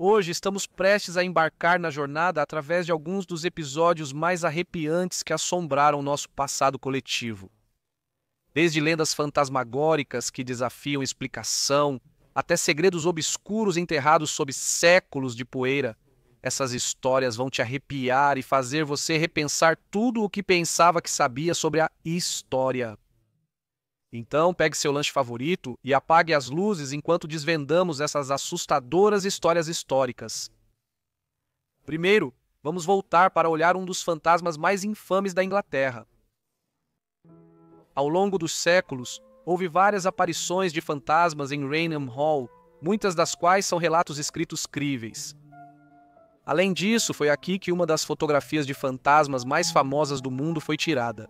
Hoje estamos prestes a embarcar na jornada através de alguns dos episódios mais arrepiantes que assombraram nosso passado coletivo. Desde lendas fantasmagóricas que desafiam explicação, até segredos obscuros enterrados sob séculos de poeira, essas histórias vão te arrepiar e fazer você repensar tudo o que pensava que sabia sobre a história. Então, pegue seu lanche favorito e apague as luzes enquanto desvendamos essas assustadoras histórias históricas. Primeiro, vamos voltar para olhar um dos fantasmas mais infames da Inglaterra. Ao longo dos séculos, houve várias aparições de fantasmas em Rainham Hall, muitas das quais são relatos escritos críveis. Além disso, foi aqui que uma das fotografias de fantasmas mais famosas do mundo foi tirada.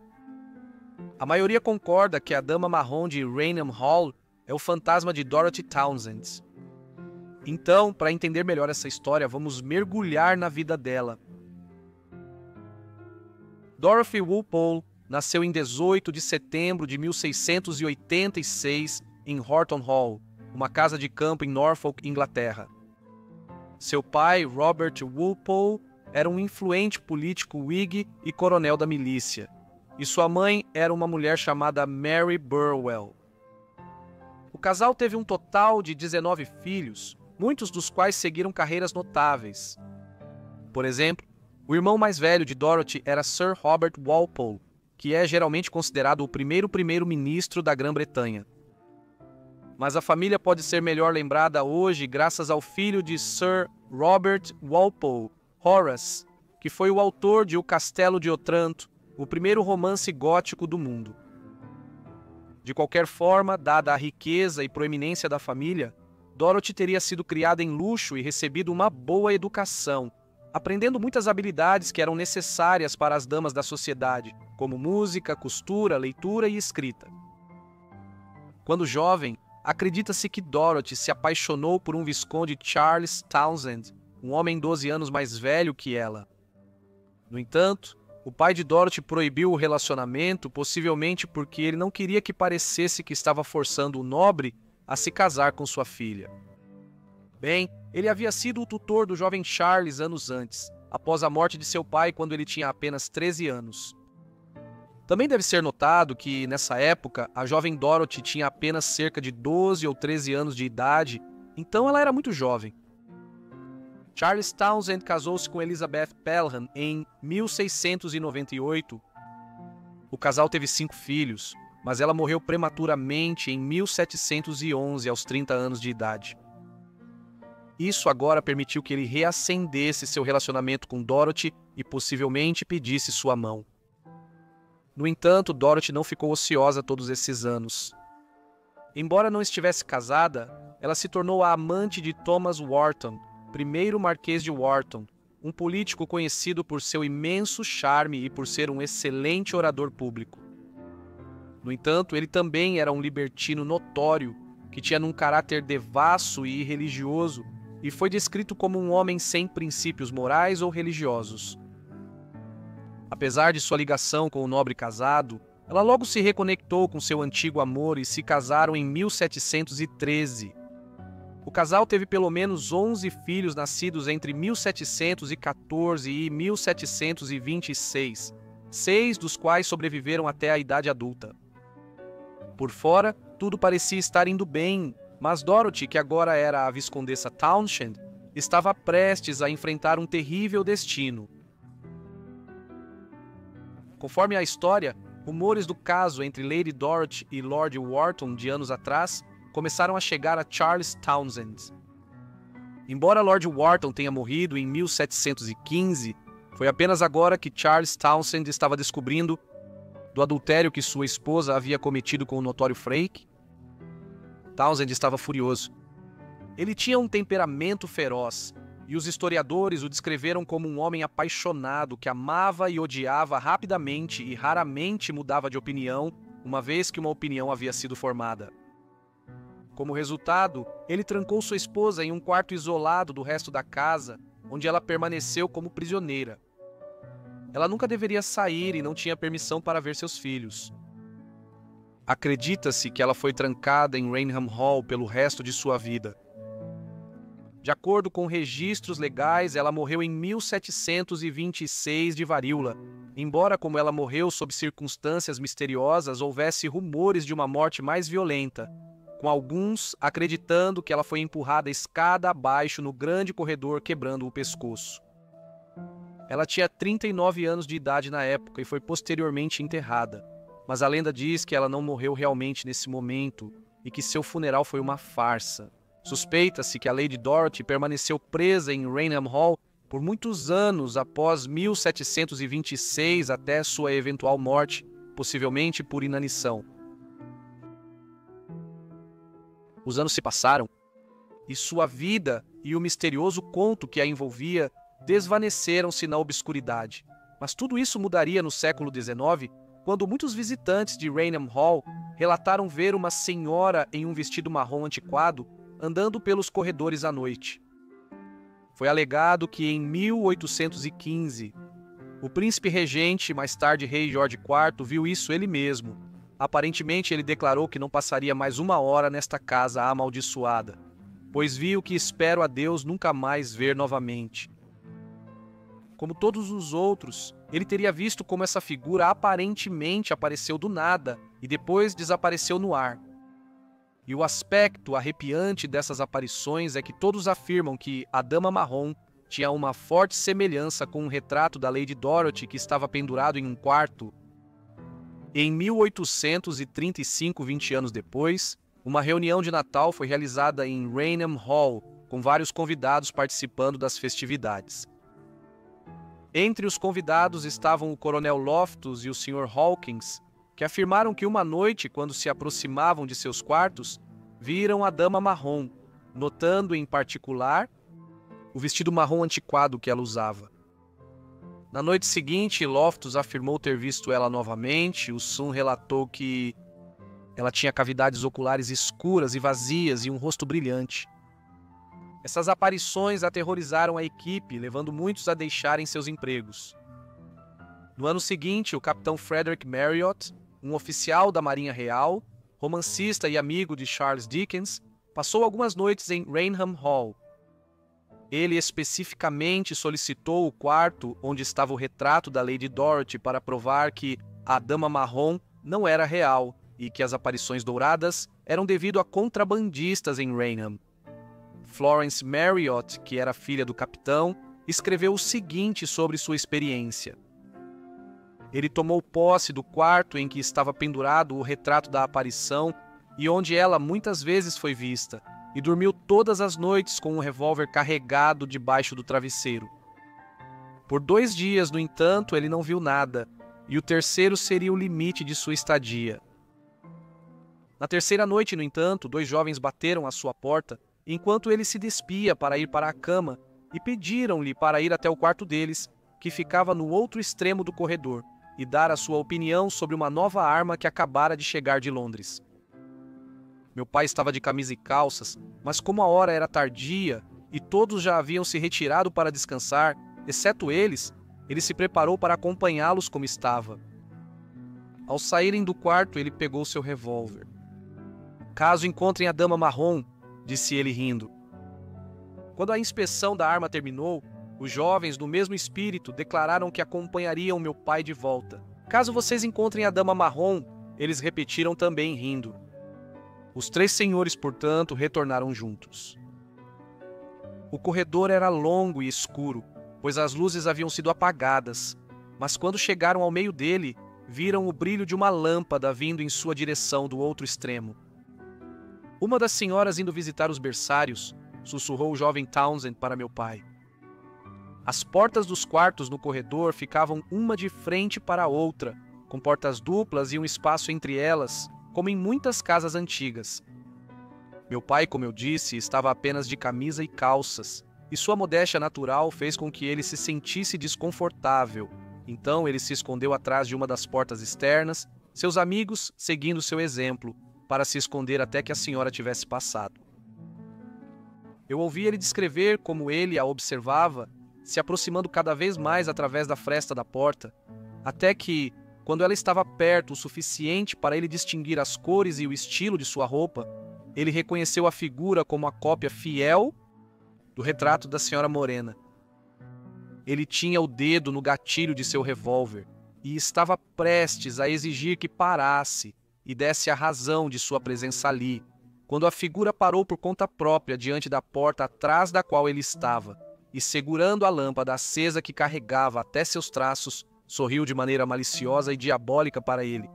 A maioria concorda que a Dama Marrom de Rainham Hall é o fantasma de Dorothy Townsend. Então, para entender melhor essa história, vamos mergulhar na vida dela. Dorothy Walpole nasceu em 18 de setembro de 1686 em Horton Hall, uma casa de campo em Norfolk, Inglaterra. Seu pai, Robert Walpole, era um influente político Whig e coronel da milícia, e sua mãe era uma mulher chamada Mary Burwell. O casal teve um total de 19 filhos, muitos dos quais seguiram carreiras notáveis. Por exemplo, o irmão mais velho de Dorothy era Sir Robert Walpole, que é geralmente considerado o primeiro-ministro da Grã-Bretanha. Mas a família pode ser melhor lembrada hoje graças ao filho de Sir Robert Walpole, Horace, que foi o autor de O Castelo de Otranto, o primeiro romance gótico do mundo. De qualquer forma, dada a riqueza e proeminência da família, Dorothy teria sido criada em luxo e recebido uma boa educação, aprendendo muitas habilidades que eram necessárias para as damas da sociedade, como música, costura, leitura e escrita. Quando jovem, acredita-se que Dorothy se apaixonou por um visconde Charles Townshend, um homem 12 anos mais velho que ela. No entanto, o pai de Dorothy proibiu o relacionamento, possivelmente porque ele não queria que parecesse que estava forçando o nobre a se casar com sua filha. Bem, ele havia sido o tutor do jovem Charles anos antes, após a morte de seu pai quando ele tinha apenas 13 anos. Também deve ser notado que, nessa época, a jovem Dorothy tinha apenas cerca de 12 ou 13 anos de idade, então ela era muito jovem. Charles Townshend casou-se com Elizabeth Pelham em 1698. O casal teve 5 filhos, mas ela morreu prematuramente em 1711, aos 30 anos de idade. Isso agora permitiu que ele reacendesse seu relacionamento com Dorothy e possivelmente pedisse sua mão. No entanto, Dorothy não ficou ociosa todos esses anos. Embora não estivesse casada, ela se tornou a amante de Thomas Wharton, primeiro Marquês de Wharton, um político conhecido por seu imenso charme e por ser um excelente orador público. No entanto, ele também era um libertino notório, que tinha um caráter devasso e irreligioso, e foi descrito como um homem sem princípios morais ou religiosos. Apesar de sua ligação com o nobre casado, ela logo se reconectou com seu antigo amor e se casaram em 1713. O casal teve pelo menos 11 filhos nascidos entre 1714 e 1726, 6 dos quais sobreviveram até a idade adulta. Por fora, tudo parecia estar indo bem, mas Dorothy, que agora era a viscondessa Townshend, estava prestes a enfrentar um terrível destino. Conforme a história, rumores do caso entre Lady Dorothy e Lord Wharton de anos atrás começaram a chegar a Charles Townshend. Embora Lord Wharton tenha morrido em 1715, foi apenas agora que Charles Townshend estava descobrindo do adultério que sua esposa havia cometido com o notório Freke. Townshend estava furioso. Ele tinha um temperamento feroz, e os historiadores o descreveram como um homem apaixonado que amava e odiava rapidamente e raramente mudava de opinião, uma vez que uma opinião havia sido formada. Como resultado, ele trancou sua esposa em um quarto isolado do resto da casa, onde ela permaneceu como prisioneira. Ela nunca deveria sair e não tinha permissão para ver seus filhos. Acredita-se que ela foi trancada em Rainham Hall pelo resto de sua vida. De acordo com registros legais, ela morreu em 1726 de varíola, embora como ela morreu sob circunstâncias misteriosas, houvesse rumores de uma morte mais violenta, com alguns acreditando que ela foi empurrada escada abaixo no grande corredor, quebrando o pescoço. Ela tinha 39 anos de idade na época e foi posteriormente enterrada, mas a lenda diz que ela não morreu realmente nesse momento e que seu funeral foi uma farsa. Suspeita-se que a Lady Dorothy permaneceu presa em Raynham Hall por muitos anos após 1726 até sua eventual morte, possivelmente por inanição. Os anos se passaram e sua vida e o misterioso conto que a envolvia desvaneceram-se na obscuridade. Mas tudo isso mudaria no século XIX, quando muitos visitantes de Raynham Hall relataram ver uma senhora em um vestido marrom antiquado andando pelos corredores à noite. Foi alegado que em 1815, o príncipe regente, mais tarde rei George IV, viu isso ele mesmo. Aparentemente, ele declarou que não passaria mais uma hora nesta casa amaldiçoada, pois viu que espero a Deus nunca mais ver novamente. Como todos os outros, ele teria visto como essa figura aparentemente apareceu do nada e depois desapareceu no ar. E o aspecto arrepiante dessas aparições é que todos afirmam que a Dama Marrom tinha uma forte semelhança com um retrato da Lady Dorothy que estava pendurado em um quarto. Em 1835, 20 anos depois, uma reunião de Natal foi realizada em Raynham Hall, com vários convidados participando das festividades. Entre os convidados estavam o Coronel Loftus e o Sr. Hawkins, que afirmaram que uma noite, quando se aproximavam de seus quartos, viram a Dama Marrom, notando em particular o vestido marrom antiquado que ela usava. Na noite seguinte, Loftus afirmou ter visto ela novamente. O Sun relatou que ela tinha cavidades oculares escuras e vazias e um rosto brilhante. Essas aparições aterrorizaram a equipe, levando muitos a deixarem seus empregos. No ano seguinte, o capitão Frederick Marriott, um oficial da Marinha Real, romancista e amigo de Charles Dickens, passou algumas noites em Raynham Hall. Ele especificamente solicitou o quarto onde estava o retrato da Lady Dorothy para provar que a Dama Marrom não era real e que as aparições douradas eram devido a contrabandistas em Raynham. Florence Marriott, que era filha do capitão, escreveu o seguinte sobre sua experiência. Ele tomou posse do quarto em que estava pendurado o retrato da aparição e onde ela muitas vezes foi vista, e dormiu todas as noites com um revólver carregado debaixo do travesseiro. Por 2 dias, no entanto, ele não viu nada, e o terceiro seria o limite de sua estadia. Na terceira noite, no entanto, 2 jovens bateram à sua porta enquanto ele se despia para ir para a cama e pediram-lhe para ir até o quarto deles, que ficava no outro extremo do corredor, e dar a sua opinião sobre uma nova arma que acabara de chegar de Londres. Meu pai estava de camisa e calças, mas como a hora era tardia e todos já haviam se retirado para descansar, exceto eles, ele se preparou para acompanhá-los como estava. Ao saírem do quarto, ele pegou seu revólver. "Caso encontrem a Dama Marrom", disse ele rindo. Quando a inspeção da arma terminou, os jovens, no mesmo espírito, declararam que acompanhariam meu pai de volta. "Caso vocês encontrem a Dama Marrom", eles repetiram também rindo. Os 3 senhores, portanto, retornaram juntos. O corredor era longo e escuro, pois as luzes haviam sido apagadas, mas quando chegaram ao meio dele, viram o brilho de uma lâmpada vindo em sua direção do outro extremo. "Uma das senhoras indo visitar os berçários", sussurrou o jovem Townsend para meu pai. As portas dos quartos no corredor ficavam uma de frente para a outra, com portas duplas e um espaço entre elas, como em muitas casas antigas. Meu pai, como eu disse, estava apenas de camisa e calças, e sua modéstia natural fez com que ele se sentisse desconfortável. Então ele se escondeu atrás de uma das portas externas, seus amigos seguindo seu exemplo, para se esconder até que a senhora tivesse passado. Eu ouvi ele descrever como ele a observava, se aproximando cada vez mais através da fresta da porta, até que, quando ela estava perto o suficiente para ele distinguir as cores e o estilo de sua roupa, ele reconheceu a figura como a cópia fiel do retrato da senhora Morena. Ele tinha o dedo no gatilho de seu revólver e estava prestes a exigir que parasse e desse a razão de sua presença ali, quando a figura parou por conta própria diante da porta atrás da qual ele estava, e segurando a lâmpada acesa que carregava até seus traços, sorriu de maneira maliciosa e diabólica para ele.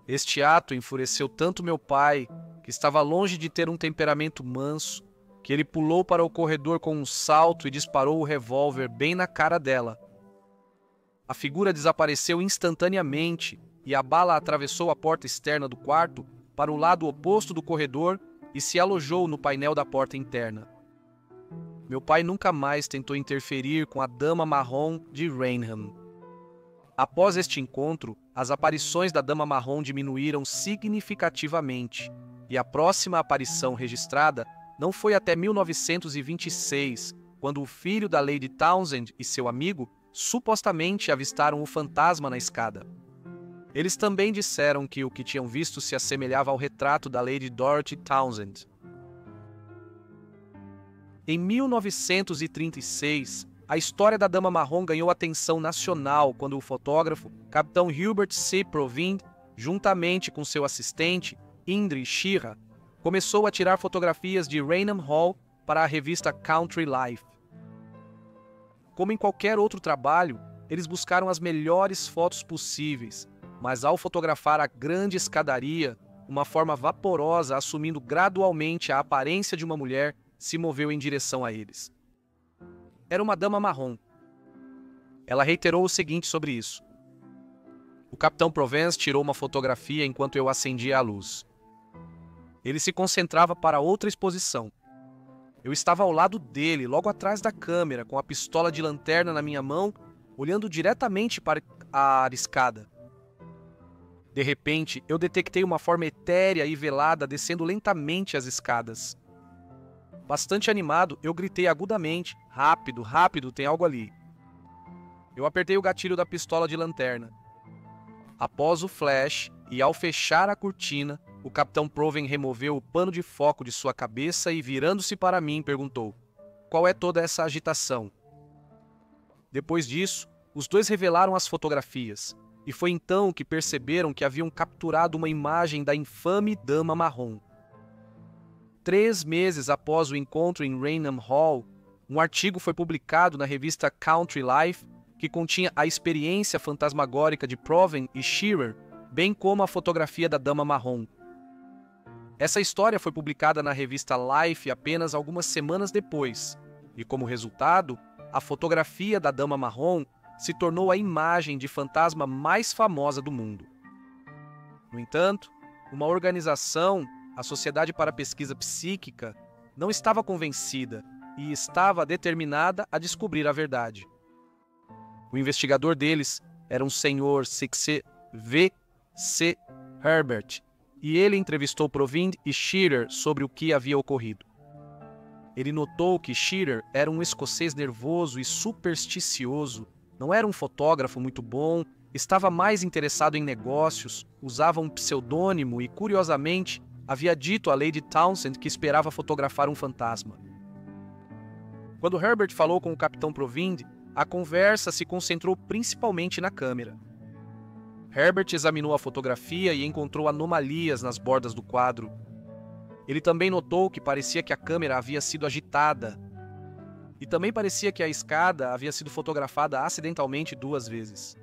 Este ato enfureceu tanto meu pai, que estava longe de ter um temperamento manso, que ele pulou para o corredor com um salto e disparou o revólver bem na cara dela. A figura desapareceu instantaneamente e a bala atravessou a porta externa do quarto para o lado oposto do corredor e se alojou no painel da porta interna. Meu pai nunca mais tentou interferir com a Dama Marrom de Raynham. Após este encontro, as aparições da Dama Marrom diminuíram significativamente, e a próxima aparição registrada não foi até 1926, quando o filho da Lady Townsend e seu amigo supostamente avistaram o fantasma na escada. Eles também disseram que o que tinham visto se assemelhava ao retrato da Lady Dorothy Townsend. Em 1936, a história da Dama Marrom ganhou atenção nacional quando o fotógrafo Capitão Hubert C. Provind, juntamente com seu assistente, Indri Shira, começou a tirar fotografias de Raynham Hall para a revista Country Life. Como em qualquer outro trabalho, eles buscaram as melhores fotos possíveis, mas ao fotografar a grande escadaria, uma forma vaporosa, assumindo gradualmente a aparência de uma mulher, se moveu em direção a eles. Era uma dama marrom. Ela reiterou o seguinte sobre isso. O capitão Provence tirou uma fotografia enquanto eu acendia a luz. Ele se concentrava para outra exposição. Eu estava ao lado dele, logo atrás da câmera, com a pistola de lanterna na minha mão, olhando diretamente para a escada. De repente, eu detectei uma forma etérea e velada descendo lentamente as escadas. Bastante animado, eu gritei agudamente: "Rápido, rápido, tem algo ali." Eu apertei o gatilho da pistola de lanterna. Após o flash e ao fechar a cortina, o capitão Proven removeu o pano de foco de sua cabeça e, virando-se para mim, perguntou: "Qual é toda essa agitação?" Depois disso, os dois revelaram as fotografias, e foi então que perceberam que haviam capturado uma imagem da infame Dama Marrom. 3 meses após o encontro em Raynham Hall, um artigo foi publicado na revista Country Life que continha a experiência fantasmagórica de Proven e Shearer, bem como a fotografia da Dama Marrom. Essa história foi publicada na revista Life apenas algumas semanas depois, e como resultado, a fotografia da Dama Marrom se tornou a imagem de fantasma mais famosa do mundo. No entanto, uma organização, a Sociedade para a Pesquisa Psíquica, não estava convencida e estava determinada a descobrir a verdade. O investigador deles era um senhor V. C. Herbert, e ele entrevistou Provind e Shearer sobre o que havia ocorrido. Ele notou que Shearer era um escocês nervoso e supersticioso, não era um fotógrafo muito bom, estava mais interessado em negócios, usava um pseudônimo e, curiosamente, havia dito a Lady Townsend que esperava fotografar um fantasma. Quando Herbert falou com o capitão Provind, a conversa se concentrou principalmente na câmera. Herbert examinou a fotografia e encontrou anomalias nas bordas do quadro. Ele também notou que parecia que a câmera havia sido agitada. E também parecia que a escada havia sido fotografada acidentalmente 2 vezes.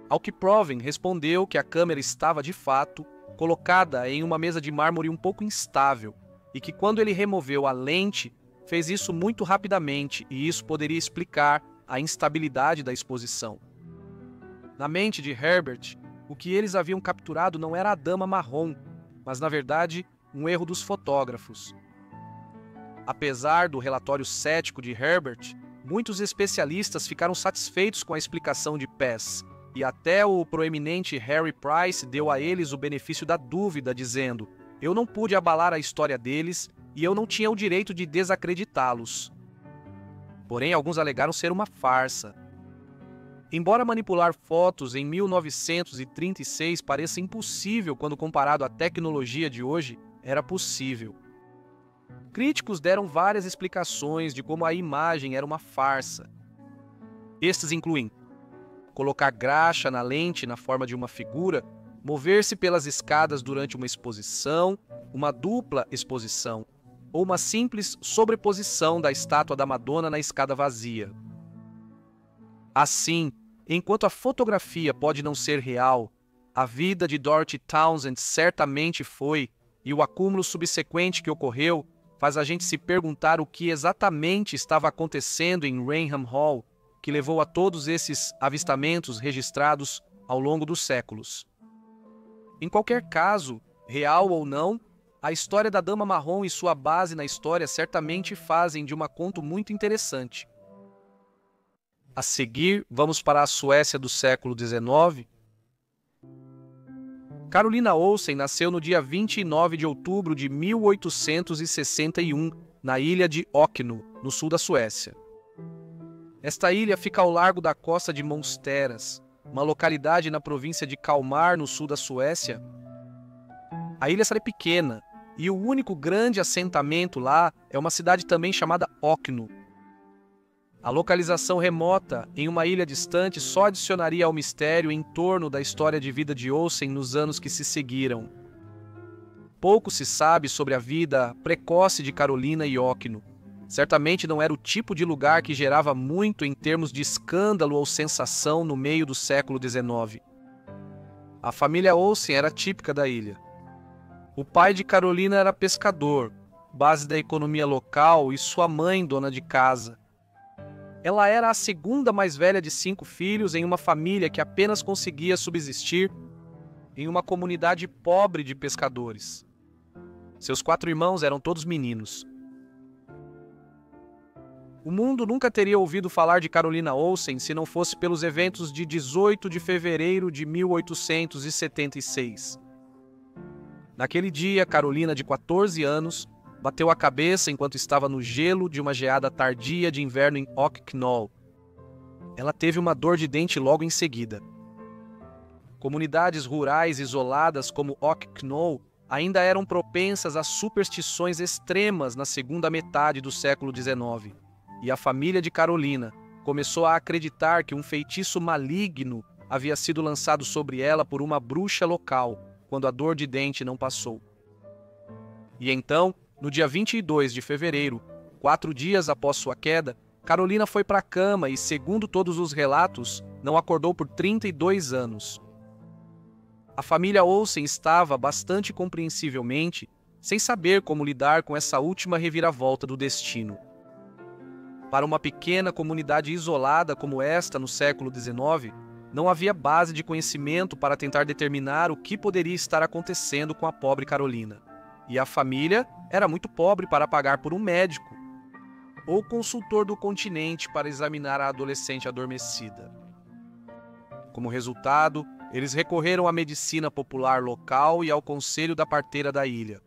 Ao que Proven respondeu que a câmera estava, de fato, colocada em uma mesa de mármore um pouco instável e que quando ele removeu a lente, fez isso muito rapidamente e isso poderia explicar a instabilidade da exposição. Na mente de Herbert, o que eles haviam capturado não era a Dama Marrom, mas, na verdade, um erro dos fotógrafos. Apesar do relatório cético de Herbert, muitos especialistas ficaram satisfeitos com a explicação de Pass, e até o proeminente Harry Price deu a eles o benefício da dúvida, dizendo: "Eu não pude abalar a história deles e eu não tinha o direito de desacreditá-los." Porém, alguns alegaram ser uma farsa. Embora manipular fotos em 1936 pareça impossível quando comparado à tecnologia de hoje, era possível. Críticos deram várias explicações de como a imagem era uma farsa. Estes incluem colocar graxa na lente na forma de uma figura, mover-se pelas escadas durante uma exposição, uma dupla exposição, ou uma simples sobreposição da estátua da Madonna na escada vazia. Assim, enquanto a fotografia pode não ser real, a vida de Dorothy Townsend certamente foi, e o acúmulo subsequente que ocorreu faz a gente se perguntar o que exatamente estava acontecendo em Raynham Hall, que levou a todos esses avistamentos registrados ao longo dos séculos. Em qualquer caso, real ou não, a história da Dama Marrom e sua base na história certamente fazem de uma conto muito interessante. A seguir, vamos para a Suécia do século XIX. Carolina Olsen nasceu no dia 29 de outubro de 1861, na ilha de Ökno, no sul da Suécia. Esta ilha fica ao largo da costa de Monsteras, uma localidade na província de Kalmar, no sul da Suécia. A ilha é pequena, e o único grande assentamento lá é uma cidade também chamada Ökno. A localização remota, em uma ilha distante, só adicionaria ao mistério em torno da história de vida de Olsen nos anos que se seguiram. Pouco se sabe sobre a vida precoce de Carolina e Ökno. Certamente não era o tipo de lugar que gerava muito em termos de escândalo ou sensação no meio do século XIX. A família Olsen era típica da ilha. O pai de Carolina era pescador, base da economia local, e sua mãe dona de casa. Ela era a segunda mais velha de 5 filhos em uma família que apenas conseguia subsistir em uma comunidade pobre de pescadores. Seus 4 irmãos eram todos meninos. O mundo nunca teria ouvido falar de Carolina Olsen se não fosse pelos eventos de 18 de fevereiro de 1876. Naquele dia, Carolina, de 14 anos, bateu a cabeça enquanto estava no gelo de uma geada tardia de inverno em Ökno. Ela teve uma dor de dente logo em seguida. Comunidades rurais isoladas como Ökno ainda eram propensas a superstições extremas na segunda metade do século XIX, e a família de Carolina começou a acreditar que um feitiço maligno havia sido lançado sobre ela por uma bruxa local, quando a dor de dente não passou. E então, no dia 22 de fevereiro, 4 dias após sua queda, Carolina foi para a cama e, segundo todos os relatos, não acordou por 32 anos. A família Olsen estava, bastante compreensivelmente, sem saber como lidar com essa última reviravolta do destino. Para uma pequena comunidade isolada como esta no século XIX, não havia base de conhecimento para tentar determinar o que poderia estar acontecendo com a pobre Carolina. E a família era muito pobre para pagar por um médico ou consultor do continente para examinar a adolescente adormecida. Como resultado, eles recorreram à medicina popular local e ao conselho da parteira da ilha.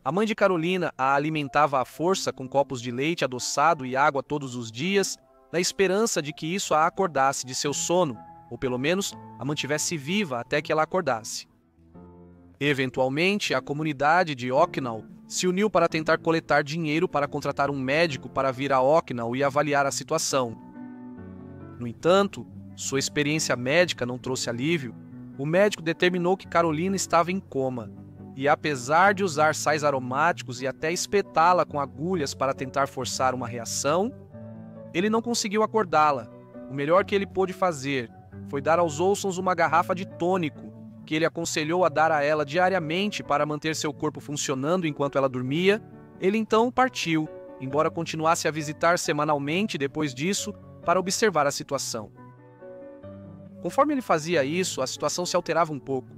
A mãe de Carolina a alimentava à força com copos de leite adoçado e água todos os dias, na esperança de que isso a acordasse de seu sono, ou pelo menos a mantivesse viva até que ela acordasse. Eventualmente, a comunidade de Ökno se uniu para tentar coletar dinheiro para contratar um médico para vir a Ökno e avaliar a situação. No entanto, sua experiência médica não trouxe alívio. O médico determinou que Carolina estava em coma, e apesar de usar sais aromáticos e até espetá-la com agulhas para tentar forçar uma reação, ele não conseguiu acordá-la. O melhor que ele pôde fazer foi dar aos Olsons uma garrafa de tônico, que ele aconselhou a dar a ela diariamente para manter seu corpo funcionando enquanto ela dormia. Ele então partiu, embora continuasse a visitar semanalmente depois disso para observar a situação. Conforme ele fazia isso, a situação se alterava um pouco.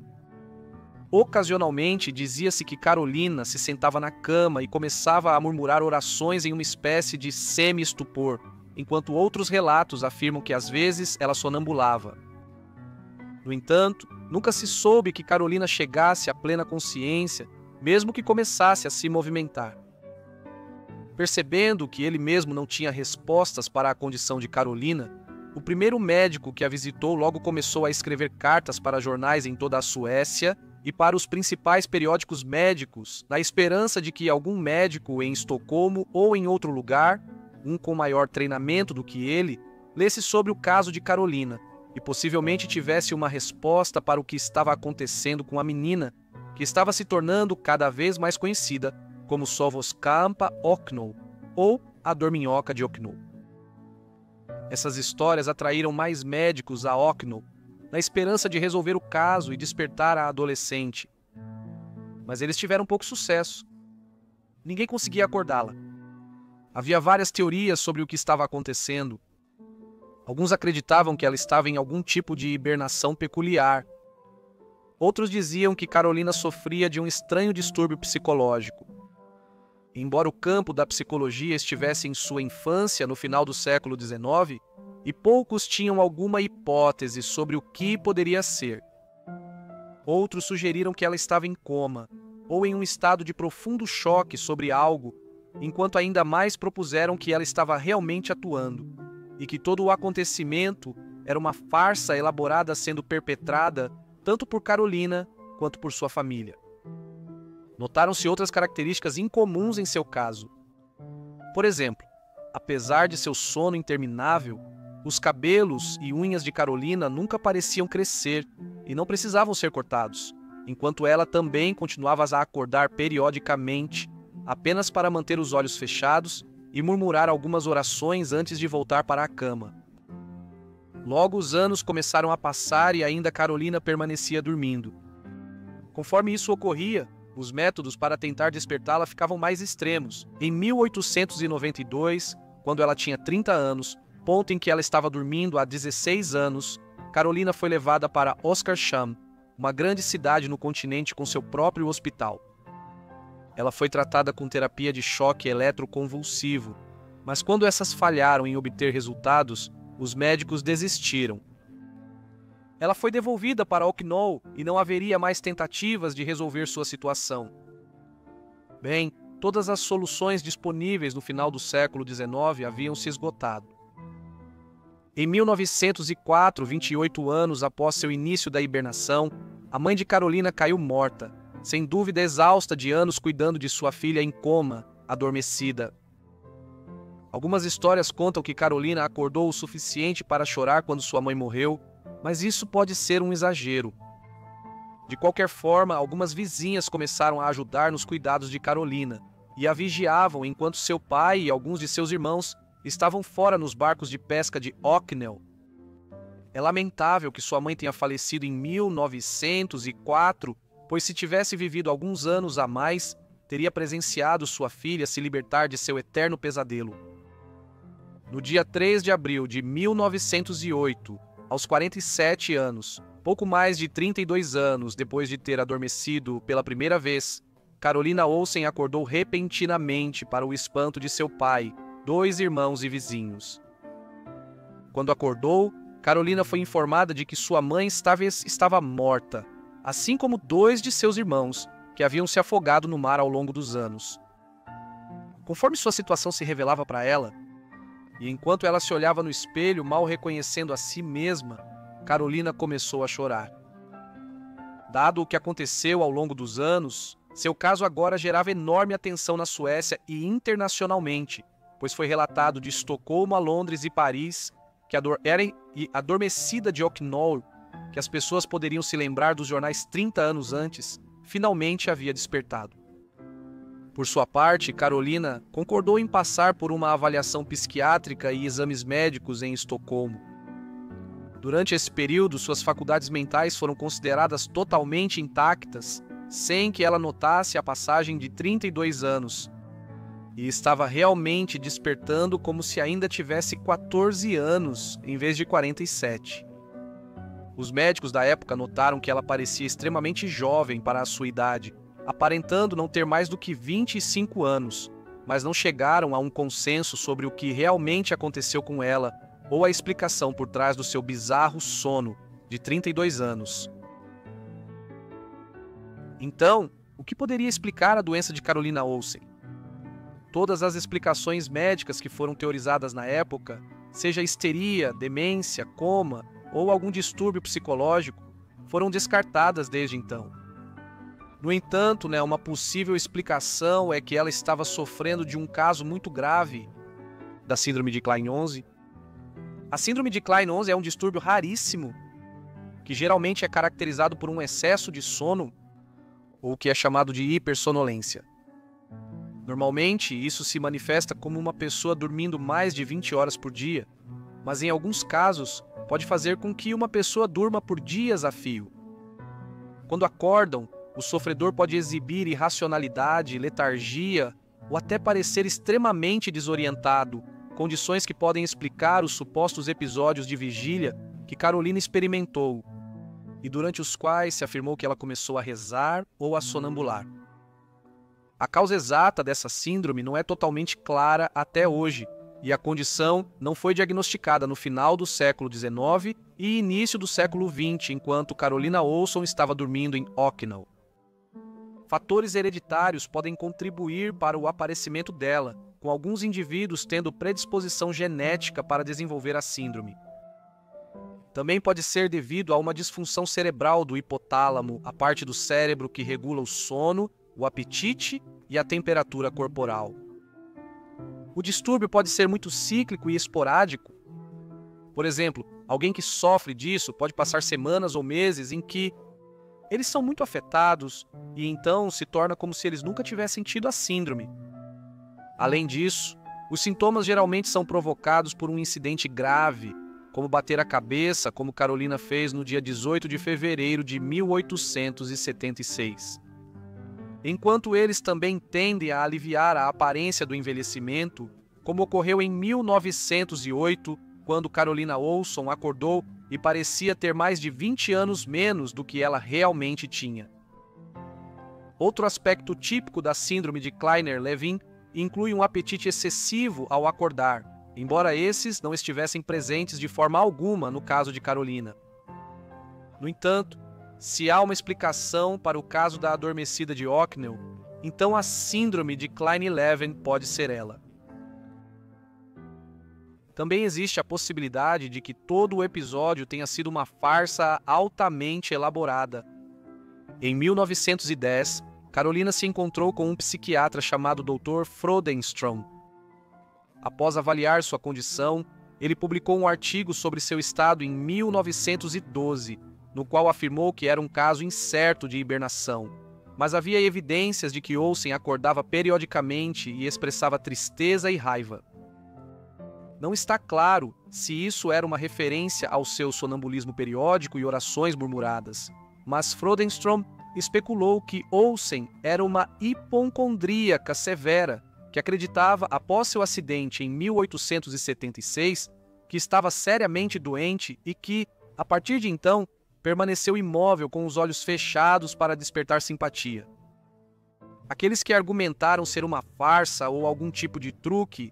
Ocasionalmente, dizia-se que Carolina se sentava na cama e começava a murmurar orações em uma espécie de semi-estupor, enquanto outros relatos afirmam que às vezes ela sonambulava. No entanto, nunca se soube que Carolina chegasse à plena consciência, mesmo que começasse a se movimentar. Percebendo que ele mesmo não tinha respostas para a condição de Carolina, o primeiro médico que a visitou logo começou a escrever cartas para jornais em toda a Suécia, e para os principais periódicos médicos, na esperança de que algum médico em Estocolmo ou em outro lugar, um com maior treinamento do que ele, lesse sobre o caso de Carolina e possivelmente tivesse uma resposta para o que estava acontecendo com a menina, que estava se tornando cada vez mais conhecida como Sovoskampa Okno, ou a Dorminhoca de Okno. Essas histórias atraíram mais médicos a Okno, na esperança de resolver o caso e despertar a adolescente. Mas eles tiveram pouco sucesso. Ninguém conseguia acordá-la. Havia várias teorias sobre o que estava acontecendo. Alguns acreditavam que ela estava em algum tipo de hibernação peculiar. Outros diziam que Carolina sofria de um estranho distúrbio psicológico. Embora o campo da psicologia estivesse em sua infância no final do século XIX, e poucos tinham alguma hipótese sobre o que poderia ser. Outros sugeriram que ela estava em coma, ou em um estado de profundo choque sobre algo, enquanto ainda mais propuseram que ela estava realmente atuando, e que todo o acontecimento era uma farsa elaborada sendo perpetrada tanto por Carolina quanto por sua família. Notaram-se outras características incomuns em seu caso. Por exemplo, apesar de seu sono interminável, os cabelos e unhas de Carolina nunca pareciam crescer e não precisavam ser cortados, enquanto ela também continuava a acordar periodicamente, apenas para manter os olhos fechados e murmurar algumas orações antes de voltar para a cama. Logo os anos começaram a passar e ainda Carolina permanecia dormindo. Conforme isso ocorria, os métodos para tentar despertá-la ficavam mais extremos. Em 1892, quando ela tinha 30 anos, ponto em que ela estava dormindo há 16 anos, Carolina foi levada para Oskarshamn, uma grande cidade no continente com seu próprio hospital. Ela foi tratada com terapia de choque eletroconvulsivo, mas quando essas falharam em obter resultados, os médicos desistiram. Ela foi devolvida para Okno e não haveria mais tentativas de resolver sua situação. Bem, todas as soluções disponíveis no final do século XIX haviam se esgotado. Em 1904, 28 anos após seu início da hibernação, a mãe de Carolina caiu morta, sem dúvida exausta de anos cuidando de sua filha em coma, adormecida. Algumas histórias contam que Carolina acordou o suficiente para chorar quando sua mãe morreu, mas isso pode ser um exagero. De qualquer forma, algumas vizinhas começaram a ajudar nos cuidados de Carolina e a vigiavam enquanto seu pai e alguns de seus irmãos estavam fora nos barcos de pesca de Oknel. É lamentável que sua mãe tenha falecido em 1904, pois se tivesse vivido alguns anos a mais, teria presenciado sua filha se libertar de seu eterno pesadelo. No dia 3 de abril de 1908, aos 47 anos, pouco mais de 32 anos depois de ter adormecido pela primeira vez, Carolina Olsen acordou repentinamente para o espanto de seu pai, 2 irmãos e vizinhos. Quando acordou, Carolina foi informada de que sua mãe estava morta, assim como 2 de seus irmãos, que haviam se afogado no mar ao longo dos anos. Conforme sua situação se revelava para ela, e enquanto ela se olhava no espelho, mal reconhecendo a si mesma, Carolina começou a chorar. Dado o que aconteceu ao longo dos anos, seu caso agora gerava enorme atenção na Suécia e internacionalmente, pois foi relatado de Estocolmo a Londres e Paris que era adormecida de Okno, que as pessoas poderiam se lembrar dos jornais 30 anos antes, finalmente havia despertado. Por sua parte, Carolina concordou em passar por uma avaliação psiquiátrica e exames médicos em Estocolmo. Durante esse período, suas faculdades mentais foram consideradas totalmente intactas, sem que ela notasse a passagem de 32 anos, e estava realmente despertando como se ainda tivesse 14 anos, em vez de 47. Os médicos da época notaram que ela parecia extremamente jovem para a sua idade, aparentando não ter mais do que 25 anos, mas não chegaram a um consenso sobre o que realmente aconteceu com ela ou a explicação por trás do seu bizarro sono de 32 anos. Então, o que poderia explicar a doença de Carolina Olsen? Todas as explicações médicas que foram teorizadas na época, seja histeria, demência, coma ou algum distúrbio psicológico, foram descartadas desde então. No entanto, uma possível explicação é que ela estava sofrendo de um caso muito grave da síndrome de Klein-Onze. A síndrome de Klein-Onze é um distúrbio raríssimo, que geralmente é caracterizado por um excesso de sono, ou que é chamado de hipersonolência. Normalmente, isso se manifesta como uma pessoa dormindo mais de 20 horas por dia, mas em alguns casos, pode fazer com que uma pessoa durma por dias a fio. Quando acordam, o sofredor pode exibir irracionalidade, letargia ou até parecer extremamente desorientado, condições que podem explicar os supostos episódios de vigília que Carolina experimentou e durante os quais se afirmou que ela começou a rezar ou a sonambular. A causa exata dessa síndrome não é totalmente clara até hoje, e a condição não foi diagnosticada no final do século XIX e início do século XX, enquanto Carolina Olson estava dormindo em Ocknell. Fatores hereditários podem contribuir para o aparecimento dela, com alguns indivíduos tendo predisposição genética para desenvolver a síndrome. Também pode ser devido a uma disfunção cerebral do hipotálamo, a parte do cérebro que regula o sono, o apetite e a temperatura corporal. O distúrbio pode ser muito cíclico e esporádico. Por exemplo, alguém que sofre disso pode passar semanas ou meses em que eles são muito afetados e então se torna como se eles nunca tivessem tido a síndrome. Além disso, os sintomas geralmente são provocados por um incidente grave, como bater a cabeça, como Carolina fez no dia 18 de fevereiro de 1876. Enquanto eles também tendem a aliviar a aparência do envelhecimento, como ocorreu em 1908, quando Carolina Olson acordou e parecia ter mais de 20 anos menos do que ela realmente tinha. Outro aspecto típico da síndrome de Kleiner-Levin inclui um apetite excessivo ao acordar, embora esses não estivessem presentes de forma alguma no caso de Carolina. No entanto, se há uma explicação para o caso da adormecida de Ocknell, então a síndrome de Kleine-Levin pode ser ela. Também existe a possibilidade de que todo o episódio tenha sido uma farsa altamente elaborada. Em 1910, Carolina se encontrou com um psiquiatra chamado Dr. Frodenstrom. Após avaliar sua condição, ele publicou um artigo sobre seu estado em 1912, no qual afirmou que era um caso incerto de hibernação, mas havia evidências de que Olsen acordava periodicamente e expressava tristeza e raiva. Não está claro se isso era uma referência ao seu sonambulismo periódico e orações murmuradas, mas Frodenstrom especulou que Olsen era uma hipocondríaca severa, que acreditava, após seu acidente em 1876, que estava seriamente doente e que, a partir de então, permaneceu imóvel com os olhos fechados para despertar simpatia. Aqueles que argumentaram ser uma farsa ou algum tipo de truque,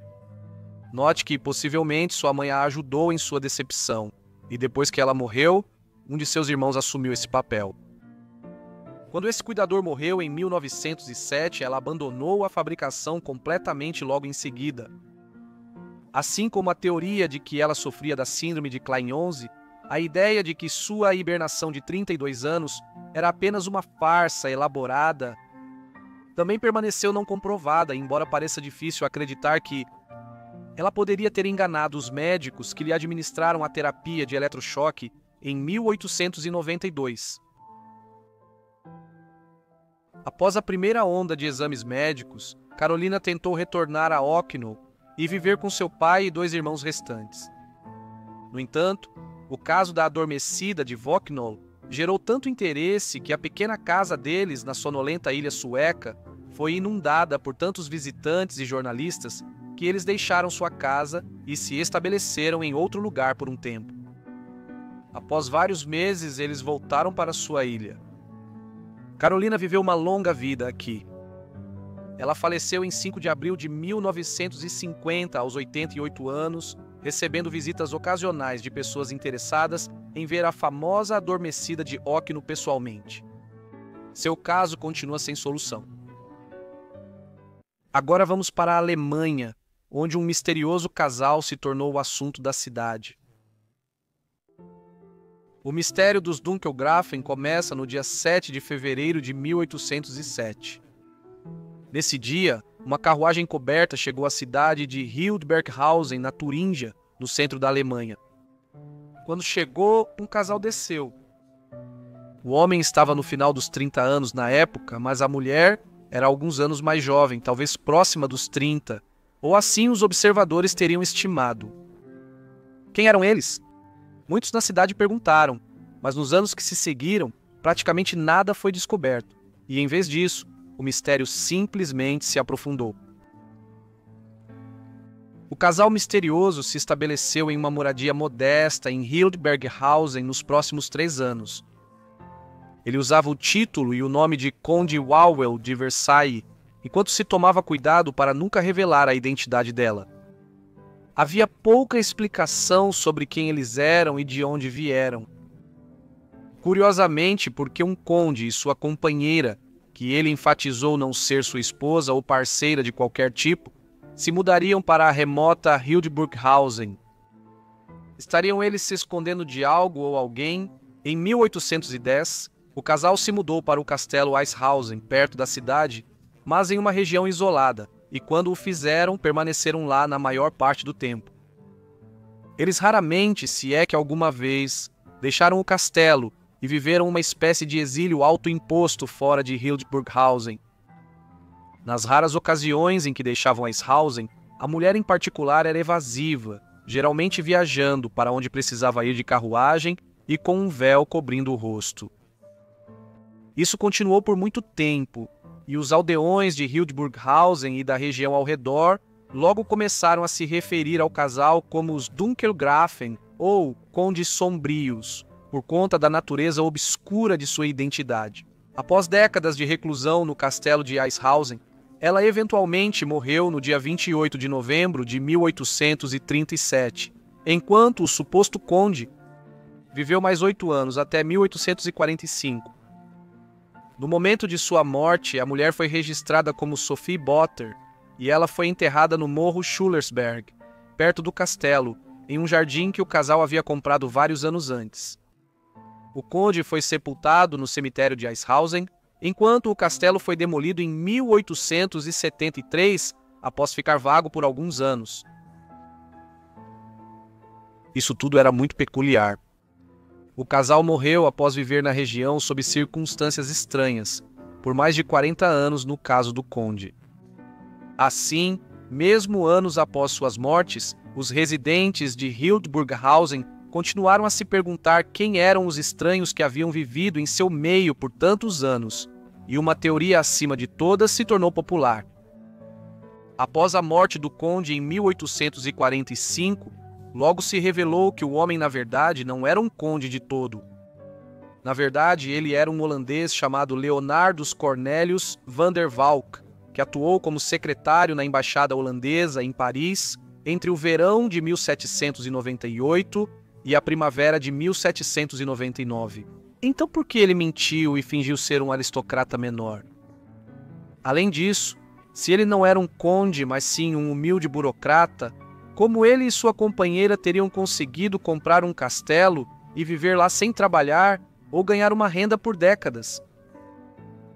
note que possivelmente sua mãe a ajudou em sua decepção, e depois que ela morreu, um de seus irmãos assumiu esse papel. Quando esse cuidador morreu em 1907, ela abandonou a fabricação completamente logo em seguida. Assim como a teoria de que ela sofria da síndrome de Klein-Onze, a ideia de que sua hibernação de 32 anos era apenas uma farsa elaborada também permaneceu não comprovada, embora pareça difícil acreditar que ela poderia ter enganado os médicos que lhe administraram a terapia de eletrochoque em 1892. Após a primeira onda de exames médicos, Carolina tentou retornar a Ocknell e viver com seu pai e 2 irmãos restantes. No entanto, o caso da adormecida de Vocknell gerou tanto interesse que a pequena casa deles na sonolenta ilha sueca foi inundada por tantos visitantes e jornalistas que eles deixaram sua casa e se estabeleceram em outro lugar por um tempo. Após vários meses, eles voltaram para sua ilha. Carolina viveu uma longa vida aqui. Ela faleceu em 5 de abril de 1950, aos 88 anos, recebendo visitas ocasionais de pessoas interessadas em ver a famosa adormecida de Ocknell pessoalmente. Seu caso continua sem solução. Agora vamos para a Alemanha, onde um misterioso casal se tornou o assunto da cidade. O mistério dos Dunkelgrafen começa no dia 7 de fevereiro de 1807. Nesse dia, uma carruagem coberta chegou à cidade de Hildburghausen, na Turíngia, no centro da Alemanha. Quando chegou, um casal desceu. O homem estava no final dos 30 anos na época, mas a mulher era alguns anos mais jovem, talvez próxima dos 30, ou assim os observadores teriam estimado. Quem eram eles? Muitos na cidade perguntaram, mas nos anos que se seguiram, praticamente nada foi descoberto, e em vez disso, o mistério simplesmente se aprofundou. O casal misterioso se estabeleceu em uma moradia modesta em Hildburghausen nos próximos 3 anos. Ele usava o título e o nome de Conde Wawel de Versailles, enquanto se tomava cuidado para nunca revelar a identidade dela. Havia pouca explicação sobre quem eles eram e de onde vieram. Curiosamente, porque um conde e sua companheira, que ele enfatizou não ser sua esposa ou parceira de qualquer tipo, se mudariam para a remota Hildburghausen. Estariam eles se escondendo de algo ou alguém? Em 1810, o casal se mudou para o castelo Eishausen, perto da cidade, mas em uma região isolada, e quando o fizeram, permaneceram lá na maior parte do tempo. Eles raramente, se é que alguma vez, deixaram o castelo e viveram uma espécie de exílio autoimposto fora de Hildburghausen. Nas raras ocasiões em que deixavam Eishausen, a mulher em particular era evasiva, geralmente viajando para onde precisava ir de carruagem e com um véu cobrindo o rosto. Isso continuou por muito tempo, e os aldeões de Hildburghausen e da região ao redor logo começaram a se referir ao casal como os Dunkelgrafen ou Condes Sombrios, por conta da natureza obscura de sua identidade. Após décadas de reclusão no castelo de Eishausen, ela eventualmente morreu no dia 28 de novembro de 1837, enquanto o suposto conde viveu mais 8 anos, até 1845. No momento de sua morte, a mulher foi registrada como Sophie Botter e ela foi enterrada no Morro Schullersberg, perto do castelo, em um jardim que o casal havia comprado vários anos antes. O conde foi sepultado no cemitério de Eishausen, enquanto o castelo foi demolido em 1873, após ficar vago por alguns anos. Isso tudo era muito peculiar. O casal morreu após viver na região sob circunstâncias estranhas, por mais de 40 anos no caso do conde. Assim, mesmo anos após suas mortes, os residentes de Hildburghausen continuaram a se perguntar quem eram os estranhos que haviam vivido em seu meio por tantos anos, e uma teoria acima de todas se tornou popular. Após a morte do conde em 1845, logo se revelou que o homem, na verdade, não era um conde de todo. Na verdade, ele era um holandês chamado Leonardus Cornelius van der Valk, que atuou como secretário na embaixada holandesa em Paris entre o verão de 1798 e a primavera de 1799. Então por que ele mentiu e fingiu ser um aristocrata menor? Além disso, se ele não era um conde, mas sim um humilde burocrata, como ele e sua companheira teriam conseguido comprar um castelo e viver lá sem trabalhar ou ganhar uma renda por décadas?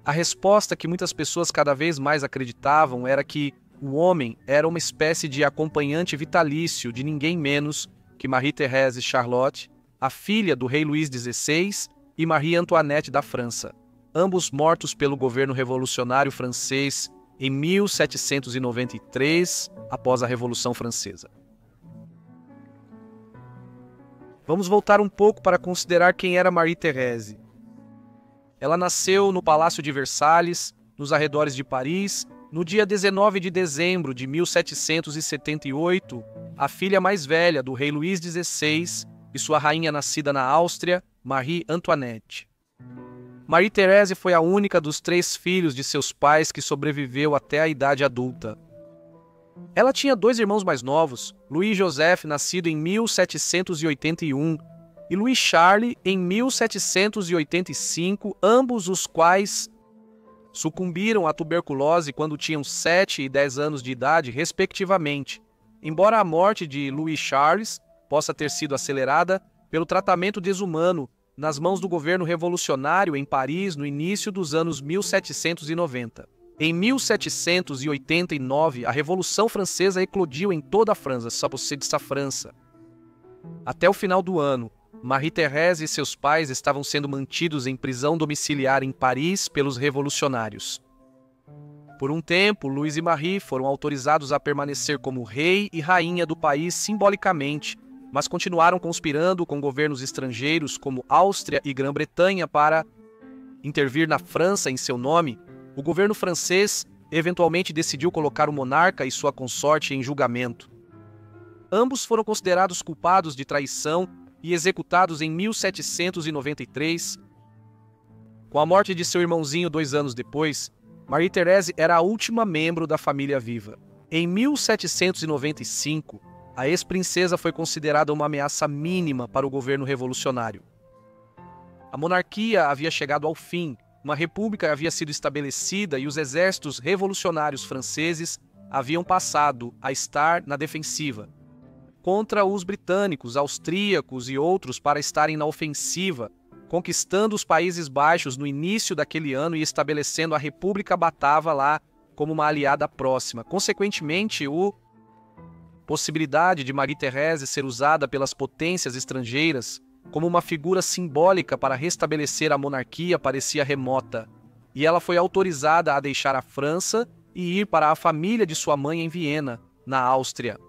A resposta que muitas pessoas cada vez mais acreditavam era que o homem era uma espécie de acompanhante vitalício de ninguém menos que Marie-Thérèse Charlotte, a filha do rei Luís XVI e Marie Antoinette da França, ambos mortos pelo governo revolucionário francês em 1793, após a Revolução Francesa. Vamos voltar um pouco para considerar quem era Marie-Thérèse. Ela nasceu no Palácio de Versalhes, nos arredores de Paris, no dia 19 de dezembro de 1778, a filha mais velha do rei Luís XVI e sua rainha nascida na Áustria, Marie Antoinette. Marie-Thérèse foi a única dos 3 filhos de seus pais que sobreviveu até a idade adulta. Ela tinha 2 irmãos mais novos, Louis Joseph, nascido em 1781, e Louis Charles, em 1785, ambos os quais sucumbiram à tuberculose quando tinham 7 e 10 anos de idade, respectivamente, embora a morte de Louis Charles possa ter sido acelerada pelo tratamento desumano nas mãos do governo revolucionário em Paris no início dos anos 1790. Em 1789, a Revolução Francesa eclodiu em toda a França, Até o final do ano, Marie-Thérèse e seus pais estavam sendo mantidos em prisão domiciliar em Paris pelos revolucionários. Por um tempo, Louis e Marie foram autorizados a permanecer como rei e rainha do país simbolicamente, mas continuaram conspirando com governos estrangeiros como Áustria e Grã-Bretanha para intervir na França em seu nome. O governo francês eventualmente decidiu colocar o monarca e sua consorte em julgamento. Ambos foram considerados culpados de traição e executados em 1793. Com a morte de seu irmãozinho 2 anos depois, Marie-Thérèse era a última membro da família viva. Em 1795, a ex-princesa foi considerada uma ameaça mínima para o governo revolucionário. A monarquia havia chegado ao fim, uma república havia sido estabelecida e os exércitos revolucionários franceses haviam passado a estar na defensiva contra os britânicos, austríacos e outros para estarem na ofensiva, conquistando os Países Baixos no início daquele ano e estabelecendo a República Batava lá como uma aliada próxima. Consequentemente, a possibilidade de Marie-Thérèse ser usada pelas potências estrangeiras como uma figura simbólica para restabelecer a monarquia parecia remota, e ela foi autorizada a deixar a França e ir para a família de sua mãe em Viena, na Áustria.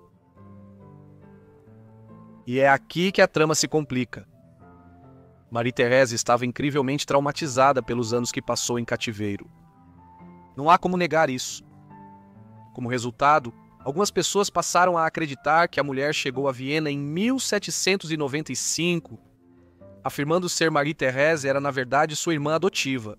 E é aqui que a trama se complica. Marie-Thérèse estava incrivelmente traumatizada pelos anos que passou em cativeiro. Não há como negar isso. Como resultado, algumas pessoas passaram a acreditar que a mulher chegou a Viena em 1795, afirmando ser Marie-Thérèse era na verdade sua irmã adotiva.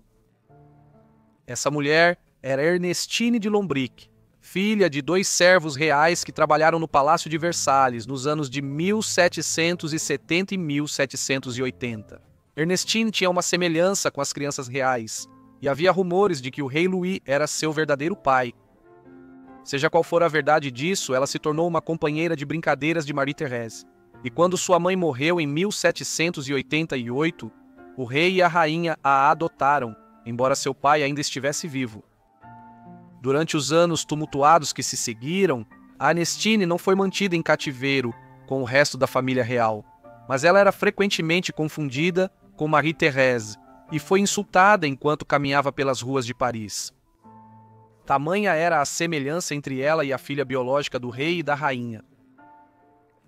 Essa mulher era Ernestine de Lombric, filha de 2 servos reais que trabalharam no Palácio de Versalhes nos anos de 1770 e 1780. Ernestine tinha uma semelhança com as crianças reais, e havia rumores de que o rei Louis era seu verdadeiro pai. Seja qual for a verdade disso, ela se tornou uma companheira de brincadeiras de Marie-Thérèse. E quando sua mãe morreu em 1788, o rei e a rainha a adotaram, embora seu pai ainda estivesse vivo. Durante os anos tumultuados que se seguiram, a Ernestine não foi mantida em cativeiro com o resto da família real, mas ela era frequentemente confundida com Marie-Thérèse e foi insultada enquanto caminhava pelas ruas de Paris. Tamanha era a semelhança entre ela e a filha biológica do rei e da rainha.